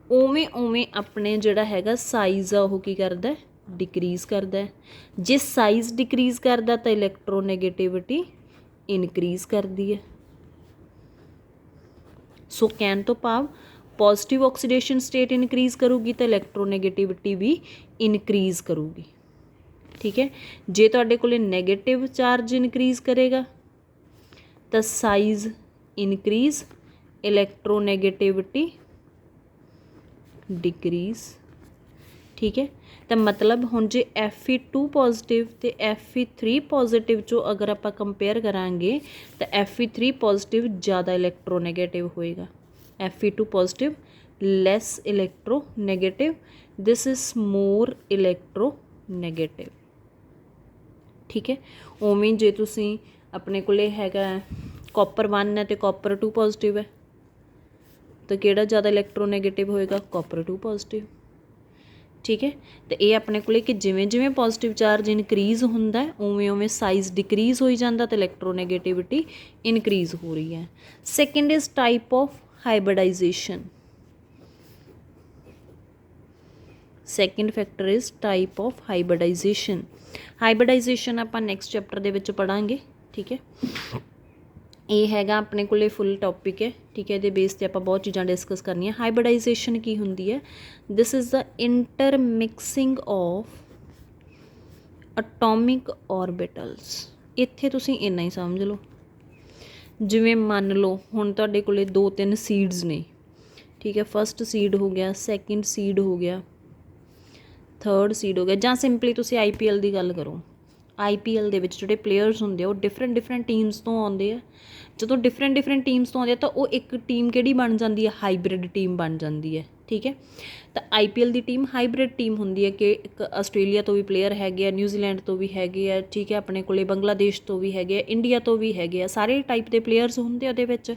उवें उवें अपने जिहड़ा हैगा साइज़ आ वो की करदा है, डिक्रीज़ करदा है। जे साइज़ डिक्रीज़ करदा तो इलैक्ट्रोनैगेटिविटी इनक्रीज़ करदी है। सो कहण तो भाव पॉजिटिव ऑक्सीडेशन स्टेट इनक्रीज़ करूगी तो इलैक्ट्रोनैगेटिविटी भी इनक्रीज़ करूगी, ठीक है। जे तुहाडे कोले नैगेटिव चार्ज इनक्रीज़ करेगा तो साइज़ इनक्रीज़, इलैक्ट्रोनैगेटिविटी डिक्रीज़, ठीक है। तो मतलब हुण जे Fe2 पॉजिटिव तो Fe3 पॉजिटिव चो अगर आप कंपेयर करांगे तो Fe3 पॉजिटिव ज़्यादा इलैक्ट्रोनैगेटिव होएगा, Fe2 positive less electronegative, this is more electronegative, ठीक है। उवें जे तुसीं अपने कोले हैगा कॉपर 1 है तो कॉपर 2 पॉजिटिव है, तो किहड़ा ज़्यादा इलैक्ट्रोनैगेटिव होएगा, कॉपर 2 पॉजिटिव, ठीक है। तो ये अपने कोले कि जिवें जिवें पॉजिटिव चार्ज इनक्रीज़ हुंदा है उवें उवें साइज़ डिक्रीज़ होई जांदा तो इलैक्ट्रोनैगेटिविटी इनक्रीज़ हो रही है। Second is type of hybridization. Second factor is type of hybridization. Hybridization आपां नैक्सट चैप्टर दे विच पढ़ांगे, ठीक है। ये हैगा अपने कोले फुल टॉपिक है, ठीक है। ये बेस ते आपां बहुत चीज़ां डिस्कस करनियां। हाइब्रिडाइजेशन की हुंदी है, this is the intermixing of atomic orbitals. इत्थे तुसीं इन्ना ही समझ लो, जिवें मान लो हुण तुहाडे कोले 2-3 सीड्स ने, ठीक है। फस्ट सीड हो गया, सैकेंड सीड हो गया, थर्ड सीड हो गया, जां सिंपली तुसीं IPL की गल करो। IPL ਦੇ ਵਿੱਚ ਜਿਹੜੇ ਪਲੇਅਰਸ ਹੁੰਦੇ ਆ ਉਹ ਡਿਫਰੈਂਟ ਟੀਮਸ ਤੋਂ ਆਉਂਦੇ ਆ। ਜਦੋਂ ਡਿਫਰੈਂਟ ਟੀਮਸ ਤੋਂ ਆਉਂਦੇ ਆ ਤਾਂ ਉਹ ਇੱਕ ਟੀਮ ਕਿਹੜੀ ਬਣ ਜਾਂਦੀ ਹੈ, ਹਾਈਬ੍ਰਿਡ ਟੀਮ ਬਣ ਜਾਂਦੀ ਹੈ, ਠੀਕ ਹੈ। ਤਾਂ IPL ਦੀ ਟੀਮ ਹਾਈਬ੍ਰਿਡ ਟੀਮ ਹੁੰਦੀ ਹੈ ਕਿ ਇੱਕ ਆਸਟ੍ਰੇਲੀਆ ਤੋਂ ਵੀ ਪਲੇਅਰ ਹੈਗੇ ਆ, ਨਿਊਜ਼ੀਲੈਂਡ ਤੋਂ ਵੀ ਹੈਗੇ ਆ, ਠੀਕ ਹੈ, ਆਪਣੇ ਕੋਲੇ ਬੰਗਲਾਦੇਸ਼ ਤੋਂ ਵੀ ਹੈਗੇ ਆ, ਇੰਡੀਆ ਤੋਂ ਵੀ ਹੈਗੇ ਆ, ਸਾਰੇ ਟਾਈਪ ਦੇ ਪਲੇਅਰਸ ਹੁੰਦੇ ਆ ਉਹਦੇ ਵਿੱਚ,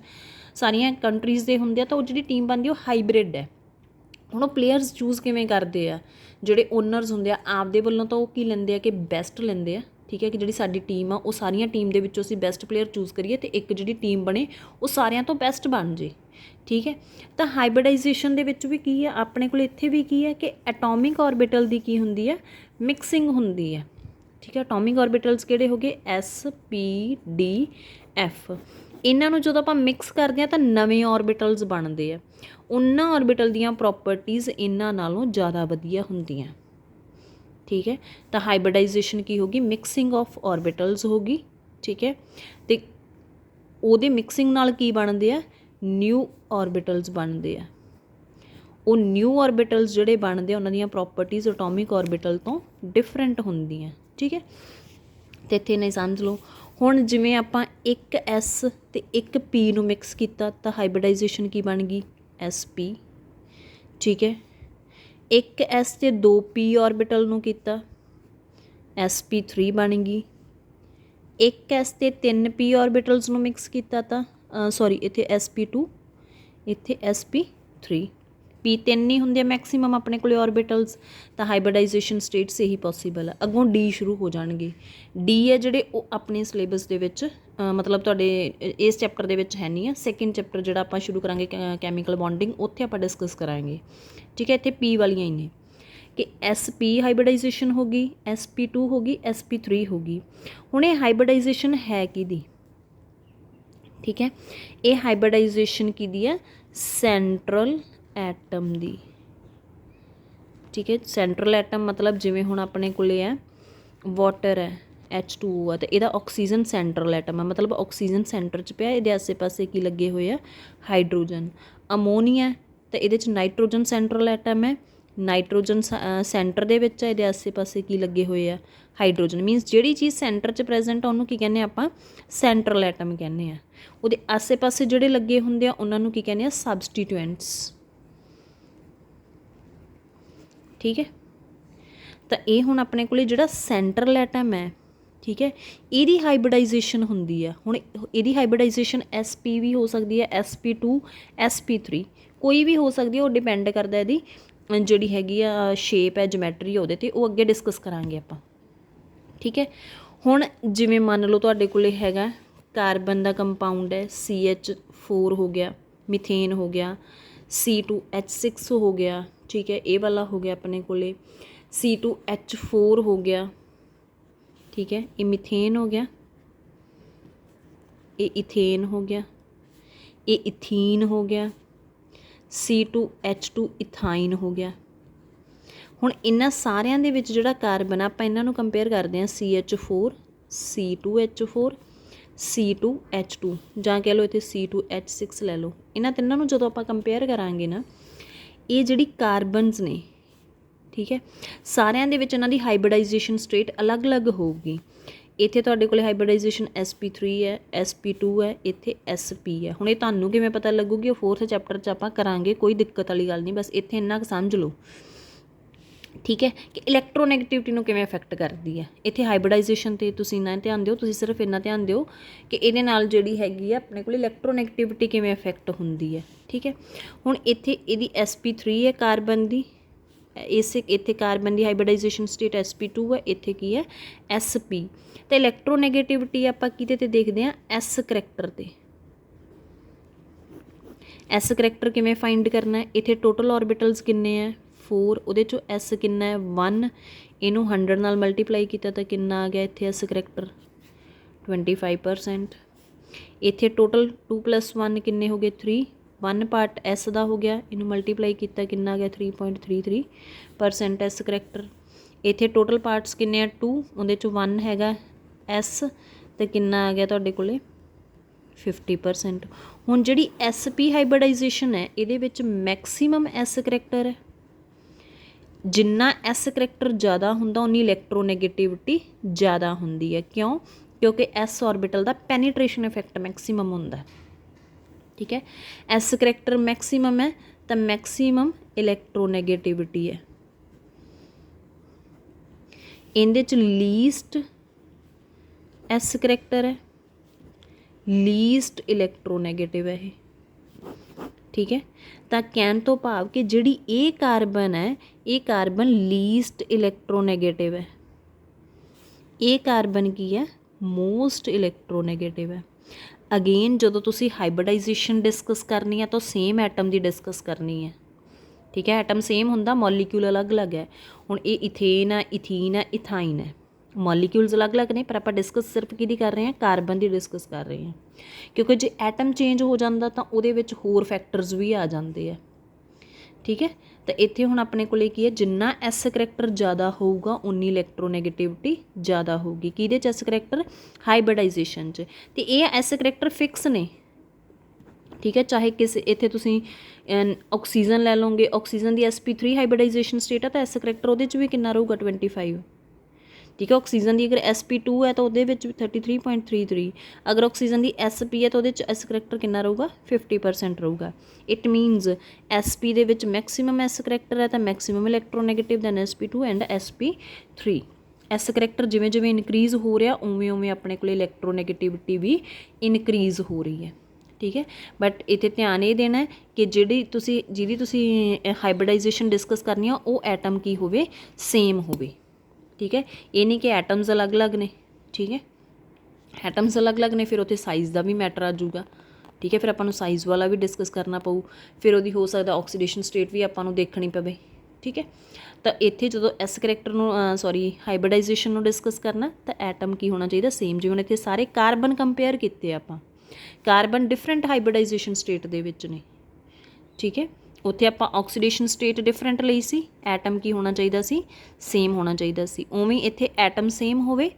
ਸਾਰੀਆਂ ਕੰਟਰੀਜ਼ ਦੇ ਹੁੰਦੇ ਆ। ਤਾਂ ਉਹ ਜਿਹੜੀ ਟੀਮ ਬਣਦੀ ਉਹ ਹਾਈਬ੍ਰਿਡ ਹੈ। ਹੁਣ ਉਹ ਪਲੇਅਰਸ ਚੂਜ਼ ਕਿਵੇਂ ਕਰਦੇ ਆ, ਜਿਹੜੇ ਓਨਰਸ ਹੁੰਦੇ ਆ ਆਪਦੇ ਵੱਲੋਂ ਤਾਂ ਉਹ ਕੀ ਲੈਂਦੇ ਆ ਕਿ ਬੈਸਟ ਲੈਂਦੇ ਆ, ਠੀਕ ਹੈ, ਕਿ ਜਿਹੜੀ ਸਾਡੀ ਟੀਮ ਆ ਉਹ ਸਾਰੀਆਂ ਟੀਮ ਦੇ ਵਿੱਚੋਂ ਅਸੀਂ ਬੈਸਟ ਪਲੇਅਰ ਚੂਜ਼ ਕਰੀਏ ਅਤੇ ਇੱਕ ਜਿਹੜੀ ਟੀਮ ਬਣੇ ਉਹ ਸਾਰਿਆਂ ਤੋਂ ਬੈਸਟ ਬਣ ਜੇ, ਠੀਕ ਹੈ। ਤਾਂ ਹਾਈਬ੍ਰਿਡਾਈਜੇਸ਼ਨ ਦੇ ਵਿੱਚ ਵੀ ਕੀ ਹੈ, ਆਪਣੇ ਕੋਲ ਇੱਥੇ ਵੀ ਕੀ ਹੈ ਕਿ ਐਟੋਮਿਕ ਔਰਬਿਟਲ ਦੀ ਕੀ ਹੁੰਦੀ ਹੈ, ਮਿਕਸਿੰਗ ਹੁੰਦੀ ਹੈ, ਠੀਕ ਹੈ। ਐਟੋਮਿਕ ਔਰਬਿਟਲਸ ਕਿਹੜੇ ਹੋ ਗਏ, SP D F। ਇਹਨਾਂ ਨੂੰ ਜਦੋਂ ਆਪਾਂ ਮਿਕਸ ਕਰਦੇ ਹਾਂ ਤਾਂ ਨਵੇਂ ਔਰਬਿਟਲਸ ਬਣਦੇ ਆ। ਉਹਨਾਂ ਔਰਬਿਟਲ ਦੀਆਂ ਪ੍ਰੋਪਰਟੀਜ਼ ਇਹਨਾਂ ਨਾਲੋਂ ਜ਼ਿਆਦਾ ਵਧੀਆ ਹੁੰਦੀਆਂ, ਠੀਕ ਹੈ। ਤਾਂ ਹਾਈਬ੍ਰਿਡਾਈਜੇਸ਼ਨ ਕੀ ਹੋਗੀ, ਮਿਕਸਿੰਗ ਆਫ ਔਰਬਿਟਲਸ ਹੋਗੀ, ਠੀਕ ਹੈ। ਅਤੇ ਉਹਦੇ ਮਿਕਸਿੰਗ ਨਾਲ ਕੀ ਬਣਦੇ ਆ, ਨਿਊ ਔਰਬਿਟਲਸ ਬਣਦੇ ਆ। ਉਹ ਨਿਊ ਔਰਬਿਟਲਸ ਜਿਹੜੇ ਬਣਦੇ ਆ ਉਹਨਾਂ ਦੀਆਂ ਪ੍ਰੋਪਰਟੀਜ਼ ਐਟੋਮਿਕ ਔਰਬਿਟਲ ਤੋਂ ਡਿਫਰੈਂਟ ਹੁੰਦੀਆਂ, ਠੀਕ ਹੈ। ਅਤੇ ਇੱਥੇ ਨਹੀਂ ਸਮਝ ਲਓ, ਹੁਣ ਜਿਵੇਂ ਆਪਾਂ ਇੱਕ S ਅਤੇ ਇੱਕ P ਨੂੰ ਮਿਕਸ ਕੀਤਾ ਤਾਂ ਹਾਈਬ੍ਰਿਡਾਈਜੇਸ਼ਨ ਕੀ ਬਣ ਗਈ, SP, ਠੀਕ ਹੈ। ਇੱਕ S ਅਤੇ 2 P ਔਰਬਿਟਲ ਨੂੰ ਕੀਤਾ, SP3 ਬਣ ਗਈ। ਇੱਕ S ਅਤੇ 3 P ਔਰਬਿਟਲਸ ਨੂੰ ਮਿਕਸ ਕੀਤਾ ਤਾਂ ਇੱਥੇ SP2, ਇੱਥੇ sp3 p 3 ਹੀ ਹੁੰਦੇ ਆ ਮੈਕਸੀਮਮ ਆਪਣੇ ਕੋਲੇ ऑर्बिटल्स, ਤਾਂ ਹਾਈਬ੍ਰਿਡਾਈਜੇਸ਼ਨ ਸਟੇਟਸ ਇਹੀ ਪੋਸੀਬਲ ਹੈ। ਅੱਗੋਂ ਡੀ ਸ਼ੁਰੂ ਹੋ ਜਾਣਗੇ। ਡੀ ਹੈ ਜਿਹੜੇ ਉਹ ਆਪਣੇ ਸਿਲੇਬਸ ਦੇ ਵਿੱਚ ਮਤਲਬ ਤੁਹਾਡੇ ਇਸ ਚੈਪਟਰ ਦੇ ਵਿੱਚ ਹੈ ਨਹੀਂ ਆ। ਸੈਕਿੰਡ ਚੈਪਟਰ ਜਿਹੜਾ ਆਪਾਂ ਸ਼ੁਰੂ ਕਰਾਂਗੇ ਕੈਮੀਕਲ ਬੌਂਡਿੰਗ, ਉੱਥੇ ਆਪਾਂ ਡਿਸਕਸ ਕਰਾਂਗੇ। ਠੀਕ ਹੈ, ਇੱਥੇ ਪੀ ਵਾਲੀਆਂ ਹੀ ਨੇ ਕਿ sp ਹਾਈਬ੍ਰਿਡਾਈਜੇਸ਼ਨ ਹੋ ਗਈ, sp2 ਹੋ ਗਈ, sp3 ਹੋ ਗਈ। ਹੁਣ ਇਹ ਹਾਈਬ੍ਰਿਡਾਈਜੇਸ਼ਨ ਹੈ ਕਿਹਦੀ? ਠੀਕ ਹੈ, ਇਹ ਹਾਈਬ੍ਰਿਡਾਈਜੇਸ਼ਨ ਕਿਹਦੀ ਹੈ? ਸੈਂਟਰਲ ਐਟਮ ਦੀ। ਠੀਕ ਹੈ, ਸੈਂਟਰਲ ਐਟਮ ਮਤਲਬ ਜਿਵੇਂ ਹੁਣ ਆਪਣੇ ਕੋਲੇ ਹੈ ਵਾਟਰ ਹੈ H2O ਆ, ਅਤੇ ਇਹਦਾ ਆਕਸੀਜਨ ਸੈਂਟਰਲ ਐਟਮ ਹੈ, ਮਤਲਬ ਆਕਸੀਜਨ ਸੈਂਟਰ 'ਚ ਪਿਆ, ਇਹਦੇ ਆਸੇ ਪਾਸੇ ਕੀ ਲੱਗੇ ਹੋਏ ਆ? ਹਾਈਡਰੋਜਨ। ਅਮੋਨੀਆ ਤਾਂ ਇਹਦੇ 'ਚ ਨਾਈਟ੍ਰੋਜਨ ਸੈਂਟਰਲ ਐਟਮ ਹੈ, ਨਾਈਟ੍ਰੋਜਨ ਸੈਂਟਰ ਦੇ ਵਿੱਚ ਹੈ, ਇਹਦੇ ਆਸੇ ਪਾਸੇ ਕੀ ਲੱਗੇ ਹੋਏ ਆ? ਹਾਈਡਰੋਜਨ। ਮੀਨਸ ਜਿਹੜੀ ਚੀਜ਼ ਸੈਂਟਰ 'ਚ ਪ੍ਰੈਜ਼ੈਂਟ ਆ ਉਹਨੂੰ ਕੀ ਕਹਿੰਦੇ ਆਪਾਂ? ਸੈਂਟਰਲ ਐਟਮ ਕਹਿੰਦੇ ਆ। ਉਹਦੇ ਆਸੇ ਪਾਸੇ ਜਿਹੜੇ ਲੱਗੇ ਹੁੰਦੇ ਆ ਉਹਨਾਂ ਨੂੰ ਕੀ ਕਹਿੰਦੇ ਆ? ਸਬਸਟੀਟੂਐਂਟਸ। ਠੀਕ ਹੈ, ਤਾਂ ਇਹ ਹੁਣ ਆਪਣੇ ਕੋਲ ਜਿਹੜਾ ਸੈਂਟਰਲ ਐਟਮ ਹੈ, ਠੀਕ ਹੈ, ਇਹਦੀ ਹਾਈਬ੍ਰਿਡਾਈਜੇਸ਼ਨ ਹੁੰਦੀ ਆ। ਹੁਣ ਇਹਦੀ ਹਾਈਬ੍ਰਿਡਾਈਜੇਸ਼ਨ sp ਵੀ ਹੋ ਸਕਦੀ ਹੈ, sp2, sp3 ਕੋਈ ਵੀ ਹੋ ਸਕਦੀ ਹੈ। ਉਹ ਡਿਪੈਂਡ ਕਰਦਾ ਇਹਦੀ ਜਿਹੜੀ ਹੈਗੀ ਆ ਸ਼ੇਪ ਹੈ, ਜਮੈਟਰੀ ਉਹਦੇ 'ਤੇ, ਉਹ ਅੱਗੇ ਡਿਸਕਸ ਕਰਾਂਗੇ ਆਪਾਂ। ਠੀਕ ਹੈ, ਹੁਣ ਜਿਵੇਂ ਮੰਨ ਲਓ ਤੁਹਾਡੇ ਕੋਲ ਹੈਗਾ ਕਾਰਬਨ ਦਾ ਕੰਪਾਊਂਡ ਹੈ CH4 ਹੋ ਗਿਆ, ਮਿਥੇਨ ਹੋ ਗਿਆ, C2H6 ਹੋ ਗਿਆ। ਠੀਕ ਹੈ, ਇਹ ਵਾਲਾ ਹੋ ਗਿਆ ਆਪਣੇ ਕੋਲੇ C2H4 ਹੋ ਗਿਆ। ਠੀਕ ਹੈ, ਇਹ ਮਿਥੇਨ ਹੋ ਗਿਆ, ਇਹ ਇਥੇਨ ਹੋ ਗਿਆ, ਇਹ ਇਥੀਨ ਹੋ ਗਿਆ, C2H2 ਇਥਾਈਨ ਹੋ ਗਿਆ। ਹੁਣ ਇਹਨਾਂ ਸਾਰਿਆਂ ਦੇ ਵਿੱਚ ਜਿਹੜਾ ਕਾਰਬਨ ਆ ਆਪਾਂ ਇਹਨਾਂ ਨੂੰ ਕੰਪੇਅਰ ਕਰਦੇ ਹਾਂ CH4, C2H4, C2H2 ਜਾਂ ਕਹਿ ਲਓ ਇੱਥੇ C2H6 ਲੈ ਲਓ। ਇਹਨਾਂ ਤਿੰਨਾਂ ਨੂੰ ਜਦੋਂ ਆਪਾਂ ਕੰਪੇਅਰ ਕਰਾਂਗੇ ਨਾ, ਇਹ ਜਿਹੜੀ ਕਾਰਬਨਸ ਨੇ, ਠੀਕ ਹੈ, ਸਾਰਿਆਂ ਦੇ ਵਿੱਚ ਇਹਨਾਂ ਦੀ ਹਾਈਬ੍ਰਿਡਾਈਜੇਸ਼ਨ ਸਟੇਟ ਅਲੱਗ-ਅਲੱਗ ਹੋਊਗੀ। ਇੱਥੇ ਤੁਹਾਡੇ ਕੋਲ ਹਾਈਬ੍ਰਿਡਾਈਜੇਸ਼ਨ sp3 ਹੈ, sp2 ਹੈ, ਇੱਥੇ sp ਹੈ। ਹੁਣ ਇਹ ਤੁਹਾਨੂੰ ਕਿਵੇਂ ਪਤਾ ਲੱਗੂਗੀ? ਉਹ 4th ਚੈਪਟਰ 'ਚ ਆਪਾਂ ਕਰਾਂਗੇ, ਕੋਈ ਦਿੱਕਤ ਵਾਲੀ ਗੱਲ ਨਹੀਂ, ਬਸ ਇੱਥੇ ਇੰਨਾ ਕੁ ਸਮਝ ਲਓ। ਠੀਕ ਹੈ, ਕਿ ਇਲੈਕਟ੍ਰੋਨੈਗੇਟਿਵਿਟੀ ਨੂੰ ਕਿਵੇਂ ਅਫੈਕਟ ਕਰਦੀ ਹੈ। ਇੱਥੇ ਹਾਈਬ੍ਰਿਡਾਈਜੇਸ਼ਨ 'ਤੇ ਤੁਸੀਂ ਨਾ ਧਿਆਨ ਦਿਓ, ਤੁਸੀਂ ਸਿਰਫ ਇੰਨਾ ਧਿਆਨ ਦਿਓ ਕਿ ਇਹਦੇ ਨਾਲ ਜਿਹੜੀ ਹੈਗੀ ਆ ਆਪਣੇ ਕੋਲ ਇਲੈਕਟ੍ਰੋਨੈਗੇਟਿਵਿਟੀ ਕਿਵੇਂ ਅਫੈਕਟ ਹੁੰਦੀ ਹੈ। ਠੀਕ ਹੈ, ਹੁਣ ਇੱਥੇ ਇਹਦੀ sp3 ਹੈ ਕਾਰਬਨ ਦੀ, ਇੱਥੇ ਕਾਰਬਨ ਦੀ ਹਾਈਬ੍ਰਿਡਾਈਜੇਸ਼ਨ ਸਟੇਟ sp2 ਹੈ, ਇੱਥੇ ਕੀ ਹੈ? sp। ਅਤੇ ਇਲੈਕਟ੍ਰੋਨੈਗੇਟਿਵਿਟੀ ਆਪਾਂ ਕਿਹਦੇ 'ਤੇ ਦੇਖਦੇ ਹਾਂ? s ਕਰੈਕਟਰ 'ਤੇ। s ਕਰੈਕਟਰ ਕਿਵੇਂ ਫਾਈਂਡ ਕਰਨਾ ਹੈ? ਇੱਥੇ ਟੋਟਲ ऑर्बिटल्स ਕਿੰਨੇ ਹੈ? 4, ਉਹਦੇ 'ਚੋਂ s ਕਿੰਨਾ ਹੈ? 1। ਇਹਨੂੰ 100 ਨਾਲ ਮਲਟੀਪਲਾਈ ਕੀਤਾ ਤਾਂ ਕਿੰਨਾ ਆ ਗਿਆ ਇੱਥੇ s ਕਰੈਕਟਰ? 25%। ਇੱਥੇ ਟੋਟਲ 2 + 1 ਕਿੰਨੇ ਹੋ ਗਏ? 3। 1 ਪਾਰਟ s ਦਾ ਹੋ ਗਿਆ, ਇਹਨੂੰ ਮਲਟੀਪਲਾਈ ਕੀਤਾ ਕਿੰਨਾ ਆ ਗਿਆ? 3.33% s ਕਰੈਕਟਰ। ਇੱਥੇ ਟੋਟਲ ਪਾਰਟਸ ਕਿੰਨੇ ਆ? 2, ਉਹਦੇ 'ਚੋਂ 1 ਹੈਗਾ s, ਅਤੇ ਕਿੰਨਾ ਆ ਗਿਆ ਤੁਹਾਡੇ ਕੋਲ? 50%। ਹੁਣ ਜਿਹੜੀ sp ਹਾਈਬ੍ਰਿਡਾਈਜੇਸ਼ਨ ਹੈ ਇਹਦੇ ਵਿੱਚ ਮੈਕਸੀਮਮ s ਕਰੈਕਟਰ ਹੈ। ਜਿੰਨਾ s ਕਰੈਕਟਰ ਜ਼ਿਆਦਾ ਹੁੰਦਾ ਉਨੀ ਇਲੈਕਟ੍ਰੋਨੈਗੇਟਿਵਿਟੀ ਜ਼ਿਆਦਾ ਹੁੰਦੀ ਹੈ। ਕਿਉਂ? ਕਿਉਂਕਿ s ऑर्बिटल ਦਾ ਪੈਨੀਟ੍ਰੇਸ਼ਨ ਇਫੈਕਟ ਮੈਕਸੀਮਮ ਹੁੰਦਾ। ਠੀਕ ਹੈ, s ਕਰੈਕਟਰ ਮੈਕਸੀਮਮ ਹੈ ਤਾਂ ਮੈਕਸੀਮਮ ਇਲੈਕਟ੍ਰੋਨੈਗੇਟਿਵਿਟੀ ਹੈ। ਇਹਦੇ 'ਚ ਲੀਸਟ s ਕਰੈਕਟਰ ਹੈ, ਲੀਸਟ ਇਲੈਕਟ੍ਰੋਨੈਗੇਟਿਵ ਹੈ ਇਹ। ਠੀਕ ਹੈ, ਤਾਂ ਕਹਿਣ ਤੋਂ ਭਾਵ ਕਿ ਜਿਹੜੀ ਇਹ ਕਾਰਬਨ ਹੈ, ਇਹ ਕਾਰਬਨ ਲੀਸਟ ਇਲੈਕਟ੍ਰੋਨੈਗੇਟਿਵ ਹੈ। ਇਹ ਕਾਰਬਨ ਕੀ ਹੈ? ਮੋਸਟ ਇਲੈਕਟ੍ਰੋਨੈਗੇਟਿਵ ਹੈ। ਅਗੇਨ ਜਦੋਂ ਤੁਸੀਂ ਹਾਈਬ੍ਰਿਡਾਈਜੇਸ਼ਨ ਡਿਸਕਸ ਕਰਨੀ ਹੈ ਤਾਂ ਸੇਮ ਐਟਮ ਦੀ ਡਿਸਕਸ ਕਰਨੀ ਹੈ। ਠੀਕ ਹੈ, ਐਟਮ ਸੇਮ ਹੁੰਦਾ, ਮੋਲੀਕਿਊਲ ਅਲੱਗ-ਅਲੱਗ ਹੈ। ਹੁਣ ਇਹ ਇਥੇਨ ਹੈ, ਇਥੀਨ ਹੈ, ਇਥਾਈਨ ਹੈ, ਮੋਲੀਕਿਊਲਸ ਅਲੱਗ-ਅਲੱਗ ਨੇ, ਪਰ ਆਪਾਂ ਡਿਸਕਸ ਸਿਰਫ ਕਿਹਦੀ ਕਰ ਰਹੇ ਹਾਂ? ਕਾਰਬਨ ਦੀ ਡਿਸਕਸ ਕਰ ਰਹੇ ਹਾਂ। ਕਿਉਂਕਿ ਜੇ ਐਟਮ ਚੇਂਜ ਹੋ ਜਾਂਦਾ ਤਾਂ ਉਹਦੇ ਵਿੱਚ ਹੋਰ ਫੈਕਟਰਸ ਵੀ ਆ ਜਾਂਦੇ ਆ। ਠੀਕ ਹੈ, ਤਾਂ ਇੱਥੇ ਹੁਣ ਆਪਣੇ ਕੋਲੇ ਕੀ ਹੈ? ਜਿੰਨਾ s ਕਰੈਕਟਰ ਜ਼ਿਆਦਾ ਹੋਊਗਾ ਉਨੀ ਇਲੈਕਟ੍ਰੋਨੈਗੇਟਿਵਿਟੀ ਜ਼ਿਆਦਾ ਹੋਊਗੀ। ਕਿਹਦੇ 'ਚ s ਕਰੈਕਟਰ? ਹਾਈਬ੍ਰਿਡਾਈਜੇਸ਼ਨ 'ਚ। ਅਤੇ ਇਹ s ਕਰੈਕਟਰ ਫਿਕਸ ਨੇ। ਠੀਕ ਹੈ, ਚਾਹੇ ਕਿਸੇ ਇੱਥੇ ਤੁਸੀਂ ਆਕਸੀਜਨ ਲੈ ਲਓਗੇ, ਆਕਸੀਜਨ ਦੀ sp3 ਹਾਈਬ੍ਰਿਡਾਈਜੇਸ਼ਨ ਸਟੇਟ ਹੈ ਤਾਂ s ਕਰੈਕਟਰ ਉਹਦੇ 'ਚ ਵੀ ਕਿੰਨਾ ਰਹੂਗਾ? 25। ਠੀਕ ਹੈ, ਆਕਸੀਜਨ ਦੀ ਅਗਰ sp2 ਹੈ ਤਾਂ ਉਹਦੇ ਵਿੱਚ 33.33। ਅਗਰ ਆਕਸੀਜਨ ਦੀ sp ਹੈ ਤਾਂ ਉਹਦੇ 'ਚ s ਕਰੈਕਟਰ ਕਿੰਨਾ ਰਹੂਗਾ? 50% ਰਹੂਗਾ। ਇਟ ਮੀਨਸ sp ਦੇ ਵਿੱਚ ਮੈਕਸੀਮਮ s ਕਰੈਕਟਰ ਹੈ ਤਾਂ maximum electronegative than sp2 and sp3। s character ਜਿਵੇਂ ਜਿਵੇਂ ਇਨਕਰੀਜ਼ ਹੋ ਰਿਹਾ ਉਵੇਂ ਉਵੇਂ ਆਪਣੇ ਕੋਲ ਇਲੈਕਟ੍ਰੋਨੈਗੇਟਿਵਿਟੀ ਵੀ ਇਨਕਰੀਜ਼ ਹੋ ਰਹੀ ਹੈ। ठीक है। बट इत्थे ध्यान ये देना है कि जिहदी तुसी हाइब्रिडाइजेशन डिस्कस करनी आ वो एटम की होवे सेम होवे, ठीक है। ये नहीं कि एटम्स अलग अलग ने, ठीक है। एटम्स अलग अलग ने फिर उत्थे साइज़ का भी मैटर आ जाऊगा, ठीक है। फिर आपां नूं साइज़ वाला भी डिस्कस करना पऊ, फिर उहदी हो सकदा ऑक्सीडेशन स्टेट भी आपां नूं देखनी पवे, ठीक है। तो इत्थे जदों इस करैक्टर नूं सॉरी हाइब्रिडाइजेशन नूं डिस्कस करना तो एटम की होना चाहिए सेम। जिवें इत्थे सारे कार्बन कंपेयर कीते आपां, कार्बन डिफरेंट हाइब्रिडाइजेशन स्टेट दे विच ने, ठीक है। उत्थे आपां ऑक्सीडेशन स्टेट डिफरेंट लई सी, एटम की होना चाहिए सी सेम होना चाहिए सी। उवें इत्थे एटम सेम होवे,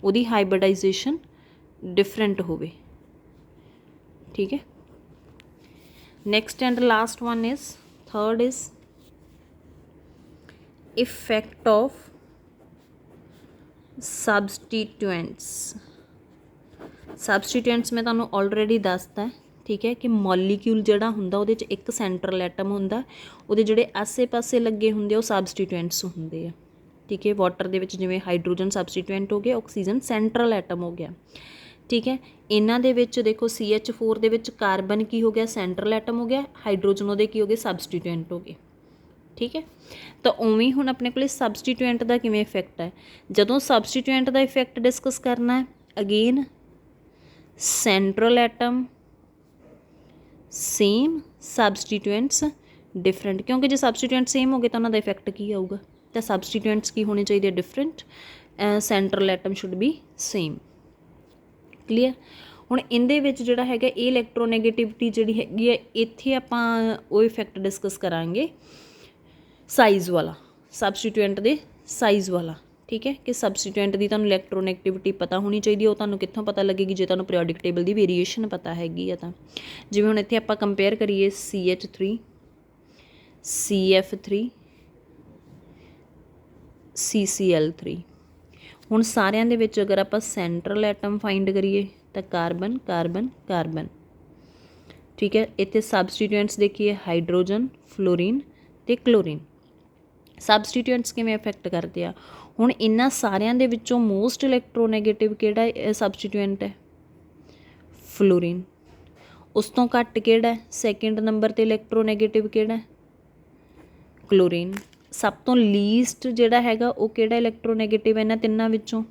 उहदी हाइब्रिडाइजेशन डिफरेंट होवे, ठीक है। Next and last one is third is effect of substituents. Substituents मैं तुहानूं ऑलरेडी दसता है, ठीक है, कि मॉलीक्यूल जिहड़ा हुंदा उहदे च एक सेंट्रल एटम हुंदा, उहदे जिहड़े आसे पासे लगे हुंदे वो सबस्टीट्यूएंट्स हुंदे आ, ठीक है। वाटर दे विच जिवें हाइड्रोजन सबस्टीट्यूएंट हो गया, ऑक्सीजन सेंट्रल एटम हो गया, ठीक है। इन्हां दे विच देखो CH4 दे विच कार्बन की हो गया सेंट्रल एटम हो गया, हाइड्रोजन उहदे की हो गए सबस्टीट्यूएंट हो गए, ठीक है। तो उवें हुण अपने कोले सबस्टीट्यूएंट का किवें इफेक्ट है, जदों सबस्टीट्यूएंट का इफेक्ट डिस्कस करना है again central atom same substituents different, क्योंकि जो सबस्टीट्यूएंट सेम हो गए तो उन्होंने इफेक्ट की आऊगा, तो सबस्टीट्यूएंट्स की होने चाहिए different, central atom should be same, clear. हुण इहदे विच जिहड़ा हैगा इलैक्ट्रोनैगेटिविटी जिहड़ी हैगी है इत्थे आपां वो इफेक्ट डिस्कस करांगे साइज़ वाला, सबस्टीट्यूएंट दे साइज़ वाला, ठीक है। कि सबस्टीट्यूएंट की तुहानूं इलैक्ट्रोनैगेटिविटी पता होनी चाहिए, वो तुहानूं कित्थों पता लगेगी जे तुहानूं पीरियोडिक टेबल की वेरीएशन पता हैगी है तां। जिवें हुण इत्थे आपां कंपेयर करिए CH3 CF3 CCl3, हुण सारिਆਂ ਦੇ ਵਿੱਚ अगर आपां सेंट्रल एटम फाइंड करिए तो कार्बन कार्बन कार्बन, ठीक है। इत्थे सबस्टीट्यूएंट्स देखिए हाइड्रोजन फ्लोरीन ते क्लोरीन। सबस्टीट्यूएंट्स किवें इफेक्ट करते हैं, हुण इन्हां सारिਆਂ ਦੇ ਵਿੱਚੋਂ मोस्ट इलैक्ट्रोनैगेटिव किहड़ा सबस्टीट्यूएंट है फ्लोरीन, उस तो घट किहड़ा है सैकेंड नंबर ते इलैक्ट्रोनैगेटिव किहड़ा है क्लोरीन। सब तो लीस्ट जिहड़ा हैगा वो किहड़ा इलैक्ट्रोनैगेटिव है इन्हां तिन्नां विचों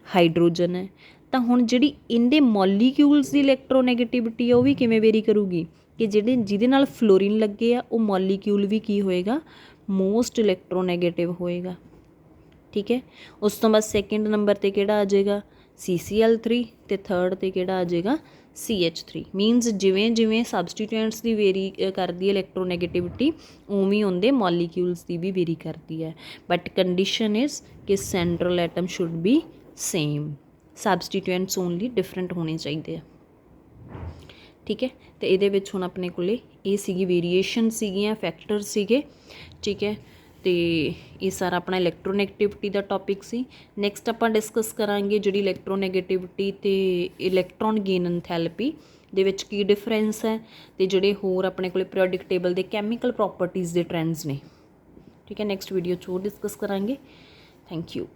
हाइड्रोजन है। तो हुण जिहड़ी इहदे मॉलीक्यूल्स की इलैक्ट्रोनैगेटिविटी है वो भी किवें वेरी करूगी कि जिहदे नाल फ्लोरीन लगे आ वो मॉलीक्यूल भी की होएगा मोस्ट इलैक्ट्रोनैगेटिव होएगा, ठीक है। उस तो बाद सैकेंड नंबर ते किहड़ा आ जाएगा CCl3 ते थर्ड ते किहड़ा आ जाएगा CH3। मीनस जिवें जिवें सबस्टीट्यूएंट्स की वेरी करती है इलैक्ट्रोनैगेटिविटी उवें उनके मॉलीक्यूल्स की भी वेरी करती है, बट कंडीशन इज़ कि central atom should be same, substituents only different होने चाहिए, ठीक है। तो ये हुण अपने कोले ये सीगी वेरीएशन सीगियां फैक्टर सीगे, ठीक है। तो ये सारा अपना इलैक्ट्रोनैगेटिविटी का टॉपिक सी। नैक्सट आपां डिस्कस करांगे जिहड़ी इलैक्ट्रोनैगेटिविटी ते इलैक्ट्रॉन गेन एंथैल्पी दे विच की डिफरेंस है, तो जिहड़े होर अपने कोले पीरियोडिक टेबल दे कैमीकल प्रॉपर्टीज़ दे ट्रेंड्स ने, ठीक है। नैक्सट वीडियो 'च होर डिस्कस करांगे। Thank you.